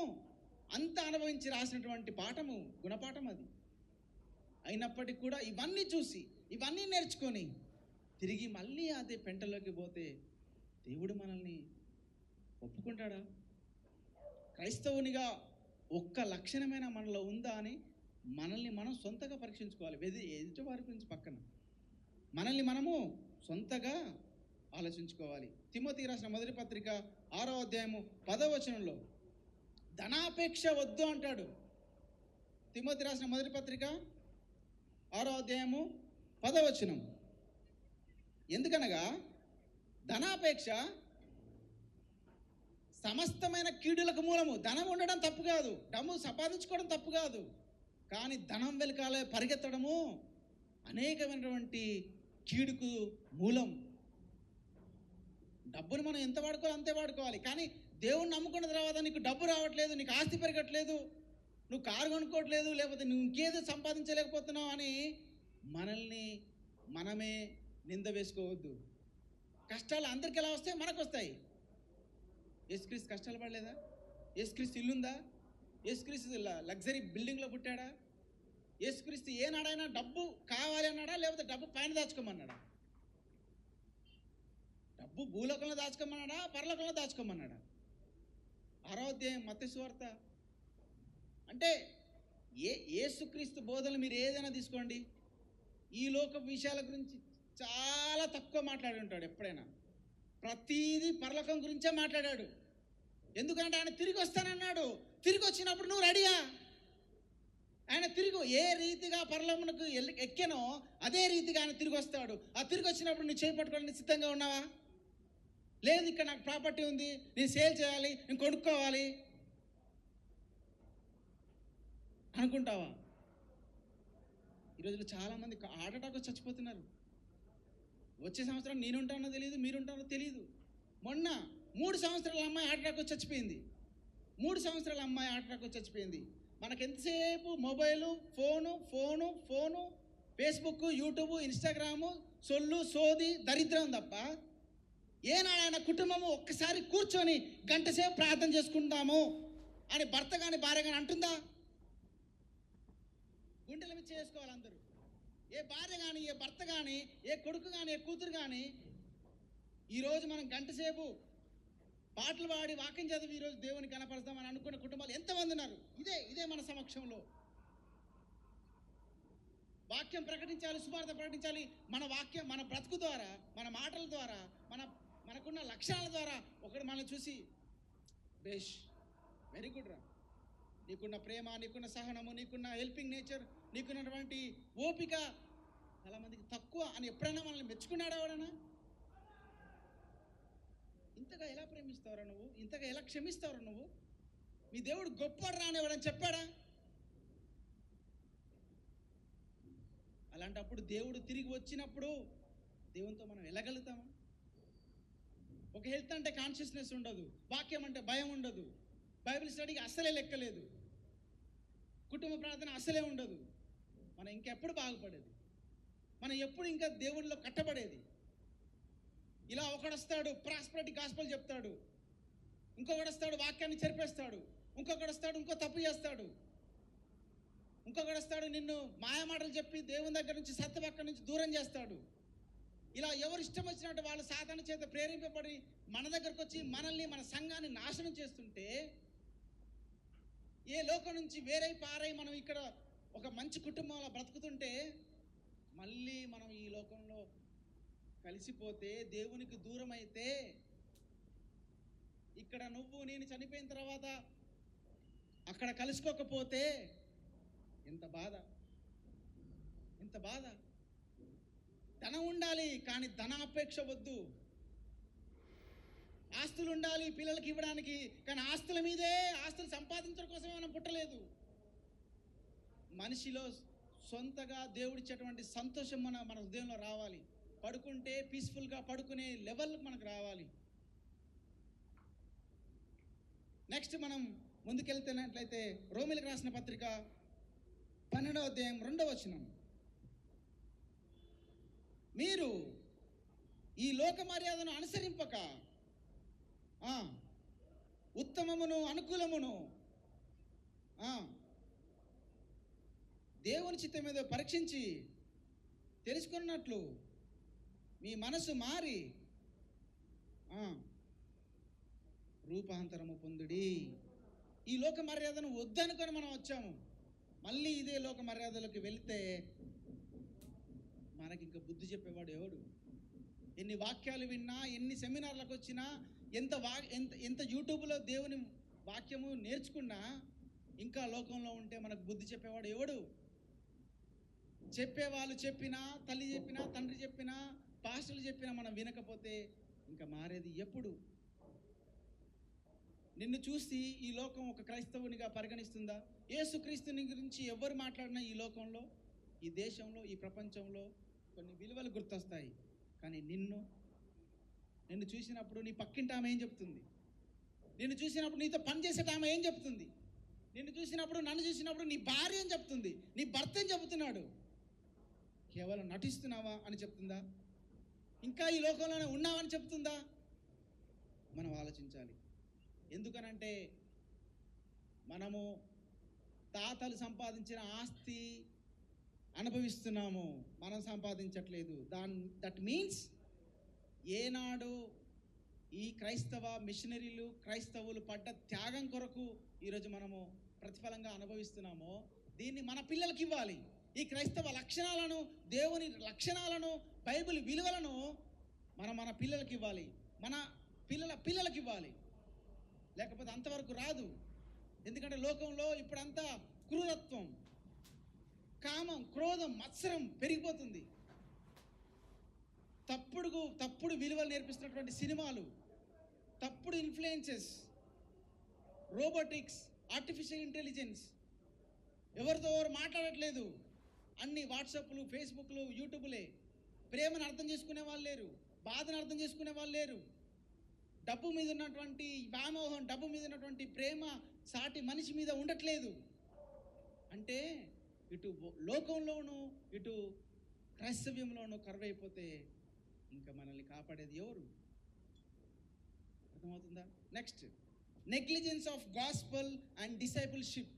అంత అనుభవించి రాసినటువంటి పాఠము, గుణపాఠం అది. అయినప్పటికీ కూడా ఇవన్నీ చూసి ఇవన్నీ నేర్చుకొని తిరిగి మళ్ళీ అదే పెంటలోకి పోతే దేవుడు మనల్ని ఒప్పుకుంటాడా? క్రైస్తవునిగా ఒక్క లక్షణమైన మనలో ఉందా అని మనల్ని మనం సొంతగా పరీక్షించుకోవాలి. ఎదుటి వారి గురించి పక్కన మనల్ని మనము సొంతగా ఆలోచించుకోవాలి. తిమోతి రాసిన మొదటి పత్రిక 6వ అధ్యాయము 10వ వచనంలో ధనాపేక్ష వద్దు అంటాడు. తిమోతి రాసిన మొదటి పత్రిక 6వ అధ్యాయము 10వ వచనం. ఎందుకనగా ధనాపేక్ష సమస్తమైన కీడులకు మూలము. ధనం ఉండడం తప్పు కాదు, డబ్బు సంపాదించుకోవడం తప్పు కాదు, కానీ ధనం వెనకాలే పరిగెత్తడము అనేకమైనటువంటి కీడుకు మూలం. డబ్బుని మనం ఎంత వాడుకోవాలి అంతే వాడుకోవాలి, కానీ దేవుణ్ణి నమ్ముకున్న తర్వాత నీకు డబ్బు రావట్లేదు, నీకు ఆస్తి పెరగట్లేదు, నువ్వు కారు కొనుక్కోవట్లేదు, లేకపోతే నువ్వు ఇంకేదో సంపాదించలేకపోతున్నావు అని మనల్ని మనమే నింద వేసుకోవద్దు. కష్టాలు అందరికి ఎలా వస్తాయి, మనకు వస్తాయి. యేసుక్రీస్తు కష్టాలు పడలేదా? యేసుక్రీస్తు ఇల్లుందా? యేసుక్రీస్తు లగ్జరీ బిల్డింగ్లో పుట్టాడా? యేసుక్రీస్తు ఏనాడైనా డబ్బు కావాలి అన్నాడా, లేకపోతే డబ్బు పైన దాచుకోమన్నాడా? డబ్బు భూలోకంలో దాచుకోమన్నాడా, పరలోకంలో దాచుకోమన్నాడా? 6వ అధ్యాయం మత్తయి సువార్త. అంటే యేసుక్రీస్తు బోధనలు మీరు ఏదైనా తీసుకోండి, ఈ లోక విషయాల గురించి చాలా తక్కువ మాట్లాడి ఉంటాడు. ఎప్పుడైనా ప్రతీది పరలోకం గురించే మాట్లాడాడు. ఎందుకంటే ఆయన తిరిగి వస్తానన్నాడు. తిరిగి వచ్చినప్పుడు నువ్వు రెడీయా? ఆయన తిరిగి ఏ రీతిగా పరలోకమునకు ఎక్కానో అదే రీతిగా ఆయన తిరిగి వస్తాడు. ఆ తిరిగి వచ్చినప్పుడు నువ్వు చేపట్టుకోవడానికి సిద్ధంగా ఉన్నావా? లేదు, ఇక్కడ నాకు ప్రాపర్టీ ఉంది, నేను సేల్ చేయాలి, నేను కొనుక్కోవాలి అనుకుంటావా? ఈరోజులో చాలామంది హార్ట్ అటాక్ వచ్చి చచ్చిపోతున్నారు. వచ్చే సంవత్సరం నేనుంటానో తెలియదు, మీరుంటానో తెలియదు. మొన్న 3 సంవత్సరాల అమ్మాయి హార్ట్ అటాక్ వచ్చి చచ్చిపోయింది. 3 సంవత్సరాల అమ్మాయి హార్ట్ అటాక్ వచ్చి చచ్చిపోయింది. మనకెంతసేపు mobile, phone, Facebook, YouTube, Instagram, సోది, దరిద్రం తప్ప ఏనాడైనా కుటుంబము ఒక్కసారి కూర్చొని గంట సేపు ప్రార్థన చేసుకుంటాము అని భర్త కానీ భార్య కానీ అంటుందా? గుండెల మీద చేసుకోవాలి అందరూ. ఏ భార్య కానీ, ఏ భర్త కానీ, ఏ కొడుకు కానీ, ఏ కూతురు కానీ ఈరోజు మనం గంట సేపు పాటలు పాడి వాక్యం చదివి ఈరోజు దేవుని కనపరుస్తామని అనుకున్న కుటుంబాలు ఎంతమంది ఉన్నారు? ఇదే మన సమక్షంలో వాక్యం ప్రకటించాలి, సువార్త ప్రకటించాలి. మన వాక్యం, మన బ్రతుకు ద్వారా, మన మాటల ద్వారా, మనకున్న లక్షణాల ద్వారా ఒకడు మనల్ని చూసి బేష్, వెరీ గుడ్ రా, నీకున్న ప్రేమ, నీకున్న సహనము, నీకున్న హెల్పింగ్ నేచర్, నీకున్నటువంటి ఓపిక చాలామందికి తక్కువ అని ఎప్పుడైనా మనల్ని మెచ్చుకున్నాడా ఎవడన్నా? ఇంతగా ఎలా ప్రేమిస్తావురా నువ్వు? ఇంతగా ఎలా క్షమిస్తావురా నువ్వు? మీ దేవుడు గొప్పవాడు రా అని ఎవడని చెప్పాడా? అలాంటప్పుడు దేవుడు తిరిగి వచ్చినప్పుడు దేవునితో మనం వెళ్ళగలుగుతామా? ఒక హెల్త్ అంటే కాన్షియస్నెస్ ఉండదు, వాక్యం అంటే భయం ఉండదు, బైబిల్ స్టడీకి అస్సలే లెక్కలేదు, కుటుంబ ప్రార్థన అస్సలే ఉండదు. మనం ఇంకెప్పుడు బాగుపడేది? మనం ఎప్పుడు ఇంకా దేవుడిలో కట్టబడేది? ఇలా ఒకడొస్తాడు ప్రాస్పరిటీ గాస్పెల్ చెప్తాడు, ఇంకొకడు వస్తాడు వాక్యాన్ని చెరిపేస్తాడు, ఇంకొకడు వస్తాడు ఇంకో తప్పు చేస్తాడు, ఇంకొకడు వస్తాడు నిన్ను మాయమాటలు చెప్పి దేవుని దగ్గర నుంచి సత్యవాక్యం నుంచి దూరం చేస్తాడు. ఇలా ఎవరు ఇష్టం వచ్చినట్టు వాళ్ళు సాతాను చేత ప్రేరేపింపబడి మన దగ్గరకు వచ్చి మనల్ని మన సంఘాన్ని నాశనం చేస్తుంటే, ఏ లోకం నుంచి వేరే పారై మనం ఇక్కడ ఒక మంచి కుటుంబంలో బ్రతుకుతుంటే, మళ్ళీ మనం ఈ లోకంలో కలిసిపోతే, దేవునికి దూరం అయితే, ఇక్కడ నువ్వు నేను చనిపోయిన తర్వాత అక్కడ కలుసుకోకపోతే ఎంత బాధ, ఎంత బాధ. ధనం ఉండాలి కానీ ధనాపేక్ష వద్దు. ఆస్తులు ఉండాలి పిల్లలకి ఇవ్వడానికి, కానీ ఆస్తుల మీదే, ఆస్తులు సంపాదించడం కోసమే మనం పుట్టలేదు. మనిషిలో సొంతగా దేవుడిచ్చేటువంటి సంతోషం మన హృదయంలో రావాలి. పడుకుంటే పీస్ఫుల్గా పడుకునే లెవెల్ మనకు రావాలి. నెక్స్ట్ మనం ముందుకెళ్తున్నట్లయితే రోమిలకు రాసిన పత్రిక 12వ అధ్యాయం 2వ వచనం. మీరు ఈ లోక మర్యాదను అనుసరింపక ఉత్తమమును అనుకూలమును దేవుని చిత్తం మీద పరీక్షించి తెలుసుకున్నట్లు మీ మనసు మారి రూపాంతరము పొందుడి. ఈ లోక మర్యాదను వద్దనుకొని మనం వచ్చాము. మళ్ళీ ఇదే లోక మర్యాదలోకి వెళితే మనకి ఇంకా బుద్ధి చెప్పేవాడు ఎవడు? ఎన్ని వాక్యాలు విన్నా, ఎన్ని సెమినార్లకు వచ్చినా, ఎంత యూట్యూబ్లో దేవుని వాక్యము నేర్చుకున్నా, ఇంకా లోకంలో ఉంటే మనకు బుద్ధి చెప్పేవాడు ఎవడు? చెప్పేవాళ్ళు చెప్పినా, తల్లి చెప్పినా, తండ్రి చెప్పినా, పాస్టర్లు చెప్పినా మనం వినకపోతే ఇంకా మారేది ఎప్పుడు? నిన్ను చూసి ఈ లోకం ఒక క్రైస్తవునిగా పరిగణిస్తుందా? యేసుక్రీస్తుని గురించి ఎవరు మాట్లాడినా ఈ లోకంలో, ఈ దేశంలో, ఈ ప్రపంచంలో కొన్ని విలువలు గుర్తొస్తాయి. కానీ నిన్ను చూసినప్పుడు నీ పక్కింటి ఆమె ఏం చెప్తుంది? నిన్ను చూసినప్పుడు నీతో పని చేసేట ఆమె ఏం చెప్తుంది? నిన్ను చూసినప్పుడు, నన్ను చూసినప్పుడు నీ భార్య ఏం చెప్తుంది? నీ భర్త ఏం చెబుతున్నాడు? కేవలం నటిస్తున్నావా అని చెప్తుందా? ఇంకా ఈ లోకంలోనే ఉన్నావని చెప్తుందా? మనం ఆలోచించాలి. ఎందుకనంటే మనము తాతలు సంపాదించిన ఆస్తి అనుభవిస్తున్నాము, మనం సంపాదించట్లేదు. దట్ మీన్స్ ఏనాడు ఈ క్రైస్తవ మిషనరీలు, క్రైస్తవులు పడ్డ త్యాగం కొరకు ఈరోజు మనము ప్రతిఫలంగా అనుభవిస్తున్నామో, దీన్ని మన పిల్లలకి ఇవ్వాలి. ఈ క్రైస్తవ లక్షణాలను, దేవుని లక్షణాలను, బైబిల్ విలువలను మన పిల్లలకి ఇవ్వాలి, మన పిల్లలకి ఇవ్వాలి. లేకపోతే అంతవరకు రాదు. ఎందుకంటే లోకంలో ఇప్పుడంతా క్రూరత్వం, కామం, క్రోధం, మత్సరం పెరిగిపోతుంది. తప్పుడు విలువలు నేర్పిస్తున్నటువంటి సినిమాలు, తప్పుడు ఇన్ఫ్లుయెన్సెస్, రోబోటిక్స్, ఆర్టిఫిషియల్ ఇంటెలిజెన్స్, ఎవరితో ఎవరు మాట్లాడట్లేదు, అన్ని వాట్సాప్లు, ఫేస్బుక్లు, యూట్యూబ్లే. ప్రేమను అర్థం చేసుకునే వాళ్ళు లేరు, బాధను అర్థం చేసుకునే వాళ్ళు లేరు. డబ్బు మీద ఉన్నటువంటి వ్యామోహం, డబ్బు మీద ఉన్నటువంటి ప్రేమ సాటి మనిషి మీద ఉండట్లేదు. అంటే ఇటు లోకంలోనూ ఇటు క్రైస్తవ్యంలోనూ కరువైపోతే ఇంకా మనల్ని కాపాడేది ఎవరు? అర్థమవుతుందా? Next, negligence of gospel and discipleship.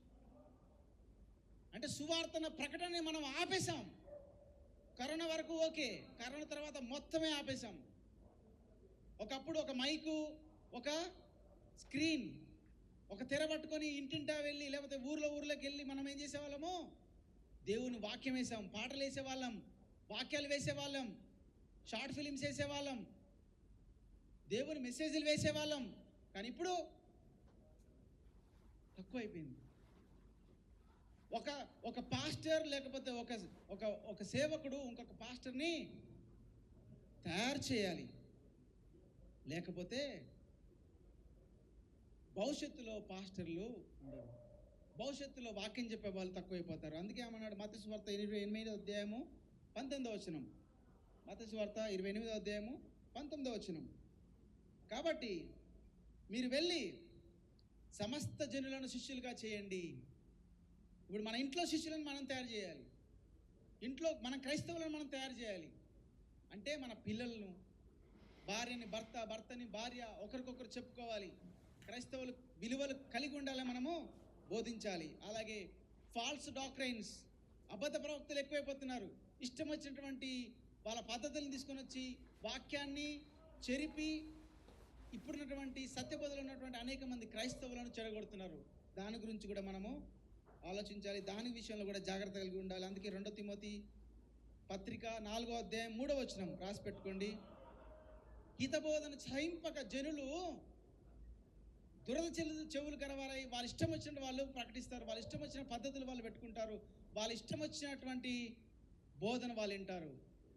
అంటే సువార్తన ప్రకటన మనం ఆపేశాం. కరోనా వరకు ఓకే, కరోనా తర్వాత మొత్తమే ఆపేశాం. ఒకప్పుడు ఒక మైకు, ఒక స్క్రీన్, ఒక తెర పట్టుకొని ఇంటింటా వెళ్ళి, లేకపోతే ఊర్లోకి వెళ్ళి మనం ఏం చేసేవాళ్ళము? దేవుని వాక్యం వేసాం, పాటలు వేసేవాళ్ళం, వాక్యాలు వేసేవాళ్ళం, షార్ట్ ఫిలిమ్స్ వేసేవాళ్ళం, దేవుని మెసేజ్లు వేసేవాళ్ళం. కానీ ఇప్పుడు తక్కువైపోయింది. ఒక ఒక పాస్టర్ లేకపోతే ఒక ఒక ఒక సేవకుడు ఇంకొక పాస్టర్ని తయారు చేయాలి. లేకపోతే భవిష్యత్తులో పాస్టర్లు ఉండరు, భవిష్యత్తులో వాక్యం చెప్పే వాళ్ళు తక్కువైపోతారు. అందుకే ఏమన్నాడు మత్తయి సువార్త 28వ అధ్యాయము 19వ వచనం. మత్తయి సువార్త 28వ అధ్యాయము 19వ వచనం. కాబట్టి మీరు వెళ్ళి సమస్త జనులను శిష్యులుగా చేయండి. ఇప్పుడు మన ఇంట్లో శిష్యులను మనం తయారు చేయాలి, ఇంట్లో మన క్రైస్తవులను మనం తయారు చేయాలి. అంటే మన పిల్లలను, భార్యని భర్త, భర్తని భార్య ఒకరికొకరు చెప్పుకోవాలి. క్రైస్తవులు విలువలు కలిగి ఉండాలి, మనము బోధించాలి. అలాగే ఫాల్స్ డాక్ట్రైన్స్, అబద్ధ ప్రవక్తలు ఎక్కువైపోతున్నారు. ఇష్టం వచ్చినటువంటి వాళ్ళ పద్ధతులను తీసుకొని వచ్చి వాక్యాన్ని చెరిపి ఇప్పుడున్నటువంటి సత్యబోధలు ఉన్నటువంటి అనేక మంది క్రైస్తవులను చెడగొడుతున్నారు. దాని గురించి కూడా మనము ఆలోచించాలి, దాని విషయంలో కూడా జాగ్రత్త కలిగి ఉండాలి. అందుకే 2 తిమోతి పత్రిక 4వ అధ్యాయం 3వ వచనం రాసి పెట్టుకోండి. హితబోధన సహింపక జనులు దురద చెవులు కరవారై వాళ్ళ ఇష్టం వచ్చిన వాళ్ళు ప్రకటిస్తారు, వాళ్ళ ఇష్టం వచ్చిన పద్ధతులు వాళ్ళు పెట్టుకుంటారు, వాళ్ళ ఇష్టం వచ్చినటువంటి బోధన వాళ్ళు వింటారు.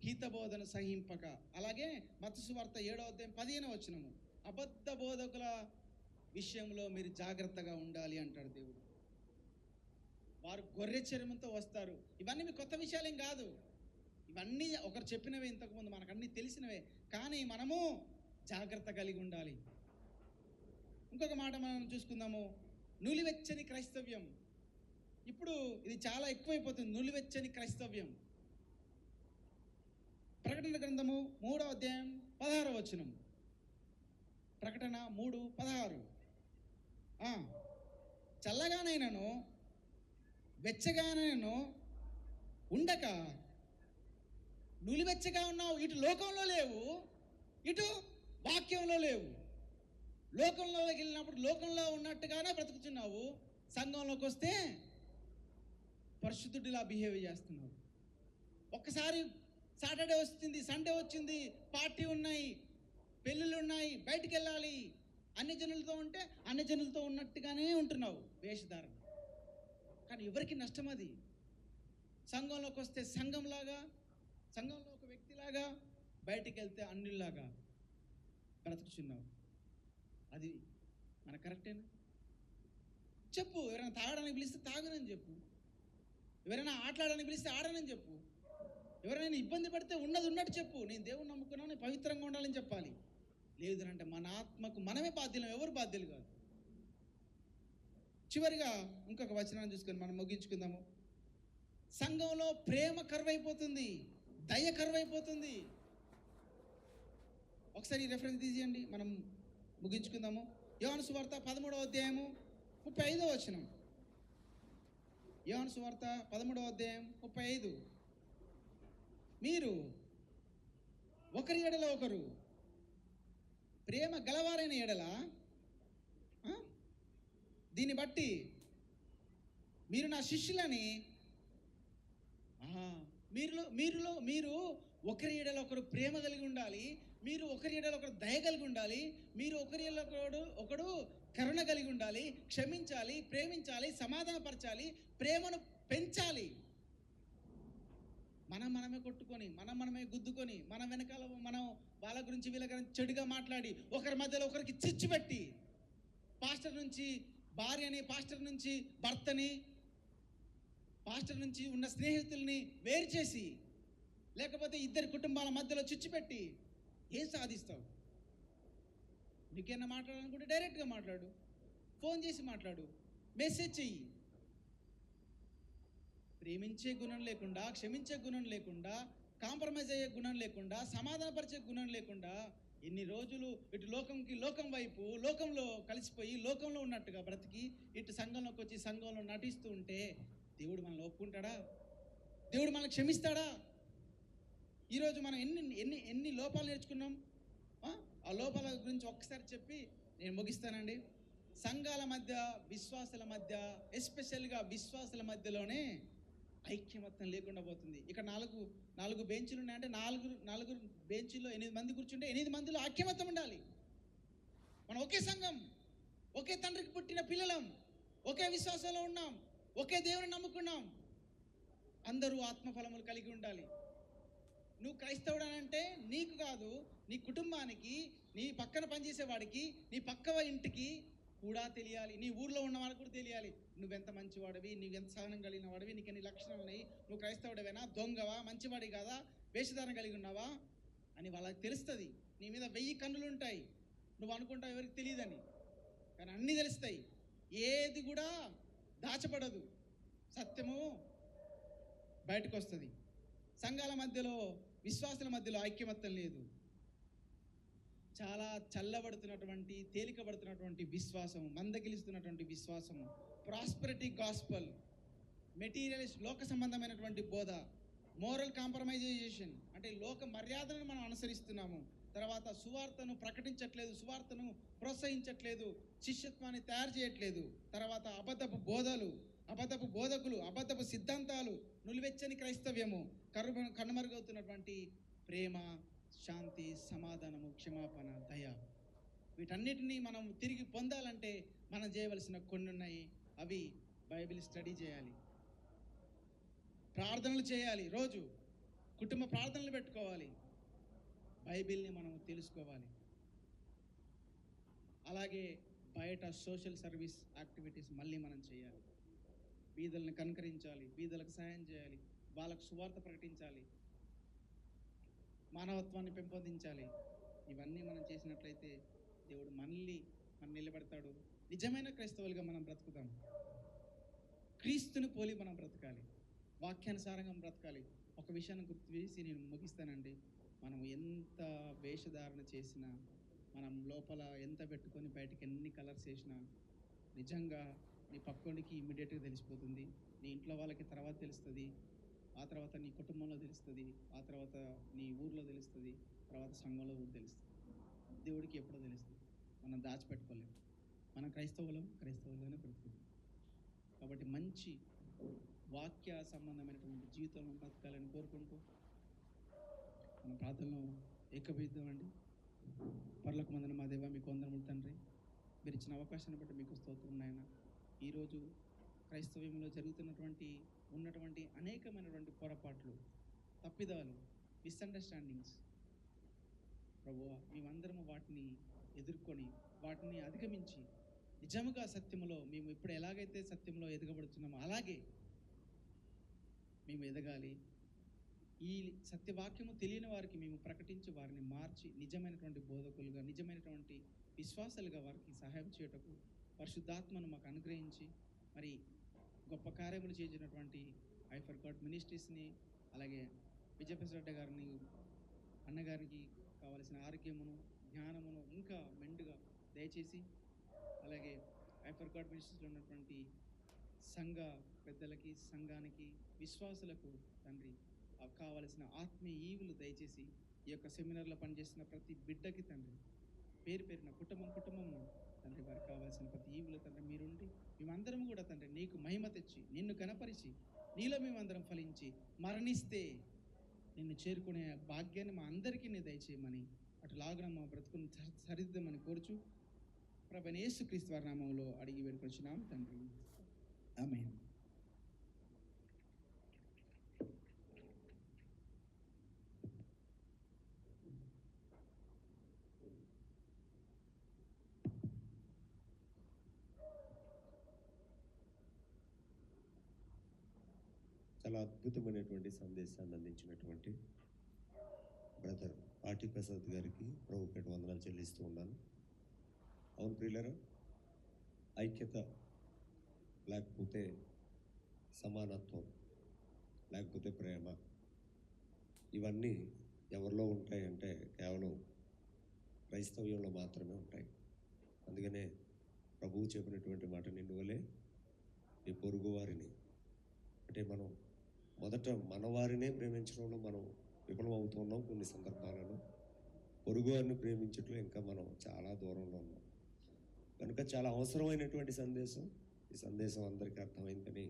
హితబోధన సహింపక. అలాగే మత్తయి సువార్త 7వ అధ్యాయం 15వ వచనము, అబద్ధ బోధకుల విషయంలో మీరు జాగ్రత్తగా ఉండాలి అంటాడు దేవుడు. వారు గొర్రె చర్మంతో వస్తారు. ఇవన్నీ మీకు కొత్త విషయాలేం కాదు, ఇవన్నీ ఒకరు చెప్పినవే, ఇంతకుముందు మనకు అన్నీ తెలిసినవే. కానీ మనము జాగ్రత్త కలిగి ఉండాలి. ఇంకొక మాట మనం చూసుకుందాము, నులివెచ్చని క్రైస్తవ్యం. ఇప్పుడు ఇది చాలా ఎక్కువైపోతుంది, నులివెచ్చని క్రైస్తవ్యం. ప్రకటన గ్రంథము 3వ అధ్యాయం 16వ వచనం. ప్రకటన 3:16. చల్లగానైనను వెచ్చగానైనను ఉండక నులివెచ్చగా ఉన్నావు. ఇటు లోకంలో లేవు, ఇటు వాక్యంలో లేవు. లోకంలోకి వెళ్ళినప్పుడు లోకంలో ఉన్నట్టుగానే బ్రతుకుతున్నావు, సంఘంలోకి వస్తే పరిశుద్ధుడిలా బిహేవ్ చేస్తున్నావు. ఒక్కసారి సాటర్డే వచ్చింది, సండే వచ్చింది, పార్టీ ఉన్నాయి, పెళ్ళిళ్ళు ఉన్నాయి, బయటికి వెళ్ళాలి, అన్ని జనులతో ఉంటే అన్ని జనులతో ఉన్నట్టుగానే ఉంటున్నావు వేషధారణ. కానీ ఎవరికి నష్టం అది? సంఘంలోకి వస్తే సంఘంలాగా, సంఘంలో ఒక వ్యక్తిలాగా, బయటికి వెళ్తే అన్నిలాగా బ్రతుకుచున్నావు. అది మన కరెక్టేనా? చెప్పు. ఎవరైనా తాగడానికి పిలిస్తే తాగనని చెప్పు, ఎవరైనా ఆటలాడడానికి పిలిస్తే ఆడనని చెప్పు, ఎవరైనా ఇబ్బంది పడితే ఉన్నది ఉన్నట్టు చెప్పు. నేను దేవుని నమ్ముకున్నాను, పవిత్రంగా ఉండాలని చెప్పాలి. లేదనంటే మన ఆత్మకు మనమే బాధ్యులం, ఎవరు బాధ్యులు కాదు. చివరిగా ఇంకొక వచనాన్ని చూసుకొని మనం ముగించుకుందాము. సంఘంలో ప్రేమ కరువైపోతుంది, దయ కరువైపోతుంది. ఒకసారి ఈ రెఫరెన్స్ తీసేయండి, మనం ముగించుకుందాము. యోహాను సువార్త 13వ అధ్యాయము 35వ వచనం. యోహాను సువార్త 13వ అధ్యాయం 35. మీరు ఒకరి ఎడల ఒకరు ప్రేమ గలవారైన ఎడల, దీన్ని బట్టి మీరు నా శిష్యులని, మీరు ఒకరి ఎడల ఒకరు ప్రేమ కలిగి ఉండాలి, మీరు ఒకరి ఎడల ఒకరు దయ కలిగి ఉండాలి, మీరు ఒకరి ఎడల ఒకడు కరుణ కలిగి ఉండాలి, క్షమించాలి, ప్రేమించాలి, సమాధానపరచాలి, ప్రేమను పెంచాలి. మనమే కొట్టుకొని, మనమే గుద్దుకొని, మన వెనకాల మనం వాళ్ళ గురించి వీళ్ళ గురించి చెడుగా మాట్లాడి, ఒకరి మధ్యలో ఒకరికి చిచ్చు పెట్టి, పాస్టర్ నుంచి భార్యని, పాస్టర్ నుంచి భర్తని, పాస్టర్ నుంచి ఉన్న స్నేహితుల్ని వేరు చేసి, లేకపోతే ఇద్దరి కుటుంబాల మధ్యలో చిచ్చు పెట్టి ఏం సాధిస్తావు? నీకేనా మాట్లాడాలనుకుంటే డైరెక్ట్గా మాట్లాడు, ఫోన్ చేసి మాట్లాడు, మెసేజ్ చెయ్యి. ప్రేమించే గుణం లేకుండా, క్షమించే గుణం లేకుండా, కాంప్రమైజ్ అయ్యే గుణం లేకుండా, సమాధానపరిచే గుణం లేకుండా ఎన్ని రోజులు ఇటు లోకం వైపు లోకంలో కలిసిపోయి లోకంలో ఉన్నట్టుగా బ్రతికి ఇటు సంఘంలోకి వచ్చి సంఘంలో నటిస్తూ ఉంటే దేవుడు మనల్ని ఒప్పుకుంటాడా? దేవుడు మనల్ని క్షమిస్తాడా? ఈరోజు మనం ఎన్ని లోపాలు నేర్చుకున్నాం. ఆ లోపాల గురించి ఒక్కసారి చెప్పి నేను ముగిస్తానండి. సంఘాల మధ్య, విశ్వాసాల మధ్య, ఎస్పెషల్గా విశ్వాసాల మధ్యలోనే ఐక్యమత్యం లేకుండా పోతుంది. ఇక్కడ నాలుగు బెంచులు ఉన్నాయంటే నాలుగు బెంచుల్లో 8 మంది కూర్చుంటే 8 మందిలో ఐక్యమత్యం ఉండాలి. మనం ఒకే సంఘం, ఒకే తండ్రికి పుట్టిన పిల్లలం, ఒకే విశ్వాసంలో ఉన్నాం, ఒకే దేవుని నమ్ముకున్నాం. అందరూ ఆత్మఫలములు కలిగి ఉండాలి. నువ్వు క్రైస్తవుడు అంటే నీకు కాదు, నీ కుటుంబానికి, నీ పక్కన పనిచేసేవాడికి, నీ పక్క ఇంటికి కూడా తెలియాలి. నీ ఊర్లో ఉన్న వాళ్ళకి కూడా తెలియాలి. నువ్వెంత మంచివాడివి, నువ్వెంత సహనం కలిగిన వాడివి, నీకు ఎన్ని లక్షణాలు ఉన్నాయి, నువ్వు క్రైస్తవుడవేనా, దొంగవా, మంచివాడి కాదా, వేషధారణ కలిగి ఉన్నావా అని వాళ్ళకి తెలుస్తుంది. నీ మీద 1000 కన్నులు ఉంటాయి. నువ్వు అనుకుంటావు ఎవరికి తెలియదని, కానీ అన్నీ తెలుస్తాయి. ఏది కూడా దాచబడదు. సత్యము బయటకు వస్తుంది. సంఘాల మధ్యలో, విశ్వాసుల మధ్యలో ఐక్యమత్యం లేదు. చాలా చల్లబడుతున్నటువంటి, తేలికబడుతున్నటువంటి విశ్వాసం, మందగిలుస్తున్నటువంటి విశ్వాసం, ప్రాస్పెరిటీ గాస్పల్, మెటీరియలిస్ట్ లోక సంబంధమైనటువంటి బోధ, మోరల్ కాంప్రమైజేషన్ అంటే లోక మర్యాదలను మనం అనుసరిస్తున్నాము. తర్వాత సువార్తను ప్రకటించట్లేదు, సువార్తను ప్రోత్సహించట్లేదు, శిష్యత్వాన్ని తయారు చేయట్లేదు. తర్వాత అబద్ధపు బోధలు, అబద్ధపు బోధకులు, అబద్ధపు సిద్ధాంతాలు, నులివెచ్చని క్రైస్తవ్యము, కనుమరుగవుతున్నటువంటి ప్రేమ, శాంతి, సమాధానము, క్షమాపణ, దయ, వీటన్నిటినీ మనం తిరిగి పొందాలంటే మనం చేయవలసిన కొన్ని ఉన్నాయి. అవి బైబిల్ స్టడీ చేయాలి, ప్రార్థనలు చేయాలి, రోజు కుటుంబ ప్రార్థనలు పెట్టుకోవాలి, బైబిల్ని మనం తెలుసుకోవాలి. అలాగే బయట సోషల్ సర్వీస్ యాక్టివిటీస్ మళ్ళీ మనం చేయాలి. బీదలను కనుకరించాలి, బీదలకు సహాయం చేయాలి, వాళ్ళకు సువార్త ప్రకటించాలి, మానవత్వాన్ని పెంపొందించాలి. ఇవన్నీ మనం చేసినట్లయితే దేవుడు మళ్ళీ మనం నిలబెడతాడు. నిజమైన క్రైస్తవులుగా మనం బ్రతుకుతాం. క్రీస్తుని పోలి మనం బ్రతకాలి, వాక్యానుసారంగా బ్రతకాలి. ఒక విషయాన్ని గుర్తు చేసి నేను ముగిస్తానండి. మనం ఎంత వేషధారణ చేసినా, మనం లోపల ఎంత పెట్టుకొని బయటికి ఎన్ని కలర్స్ వేసినా, నిజంగా నీ పక్కోడికి ఇమ్మీడియట్గా తెలిసిపోతుంది. నీ ఇంట్లో వాళ్ళకి తర్వాత తెలుస్తుంది, ఆ తర్వాత నీ కుటుంబంలో తెలుస్తుంది, ఆ తర్వాత నీ ఊర్లో తెలుస్తుంది, తర్వాత సంఘంలో కూడా తెలుస్తుంది. దేవుడికి ఎప్పుడో తెలుస్తుంది. మనం దాచిపెట్టుకోలేము. మనం క్రైస్తవులుగానే బ్రతుకుతాం. కాబట్టి మంచి వాక్య సంబంధమైనటువంటి జీవితంలో బ్రతకాలని కోరుకుంటూ మన ప్రార్థనలో ఏకీభవిద్దామండి. పరలోకమందున మా దేవా, మీకు వందనములు తండ్రి. మీరు ఇచ్చిన అవకాశాన్ని బట్టి మీకు స్తోత్రం నాయన. ఈరోజు క్రైస్తవ్యంలో ఉన్నటువంటి అనేకమైనటువంటి పొరపాట్లు, తప్పిదాలు, మిస్అండర్స్టాండింగ్స్ ప్రభువా, మేమందరము వాటిని ఎదుర్కొని, వాటిని అధిగమించి నిజముగా సత్యములో మేము ఇప్పుడు ఎలాగైతే సత్యంలో ఎదగబడుతున్నామో అలాగే మేము ఎదగాలి. ఈ సత్యవాక్యము తెలియని వారికి మేము ప్రకటించి వారిని మార్చి నిజమైనటువంటి బోధకులుగా, నిజమైనటువంటి విశ్వాసాలుగా వారికి సహాయం చేయటకు పరిశుద్ధాత్మను మాకు అనుగ్రహించి, మరి గొప్ప కార్యములు చేసినటువంటి ఐ ఫర్ గాడ్ మినిస్ట్రీస్ని, అలాగే విజయప్రసాద్ గారిని, అన్నగారికి కావలసిన ఆరోగ్యమును, జ్ఞానమును ఇంకా మెండుగా దయచేసి, అలాగే ఐ ఫర్ గాడ్ మినిస్ట్రీస్లో ఉన్నటువంటి సంఘ పెద్దలకి, సంఘానికి, విశ్వాసులకు తండ్రి కావలసిన ఆత్మీయ ఈవులు దయచేసి, ఈ యొక్క సెమినార్లో పనిచేస్తున్న ప్రతి బిడ్డకి తండ్రి పేరు పేరున కుటుంబము తండ్రి వారికి కావాల్సిన ప్రతి ఈవులు తండ్రి మీరుండి, మేమందరం కూడా తండ్రి నీకు మహిమ తెచ్చి, నిన్ను కనపరిచి, నీలో మేమందరం ఫలించి మరణిస్తే నిన్ను చేరుకునే భాగ్యాన్ని మా అందరికీ నీ దయచేయమని, అటులాగున మా బ్రతుకుని సరిదిద్దమని కోరుచు ప్రభువైన యేసుక్రీస్తు వారి నామములో అడిగి వేడుకొచ్చున్నాం తండ్రి. ఆమేన్. చాలా అద్భుతమైనటువంటి సందేశాన్ని అందించినటువంటి బ్రదర్ పాటి ప్రసాద్ గారికి ప్రభు పేట వందనాలు చెల్లిస్తూ ఉన్నాను. అవును ప్రియులారా, ఐక్యత లేకపోతే సమానత్వం, లేకపోతే ప్రేమ, ఇవన్నీ ఎవరిలో ఉంటాయంటే కేవలం క్రైస్తవ్యంలో మాత్రమే ఉంటాయి. అందుకనే ప్రభువు చెప్పినటువంటి మాట, నిన్ను వలె నీ పొరుగు వారిని, అంటే మనం మొదట మనవారినే ప్రేమించడంలో మనం విఫలమవుతున్నాం. కొన్ని సందర్భాలలో పొరుగు వారిని ప్రేమించట్లో ఇంకా మనం చాలా దూరంలో ఉన్నాం. కనుక చాలా అవసరమైనటువంటి సందేశం. ఈ సందేశం అందరికీ అర్థమైందని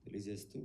తెలియజేస్తూ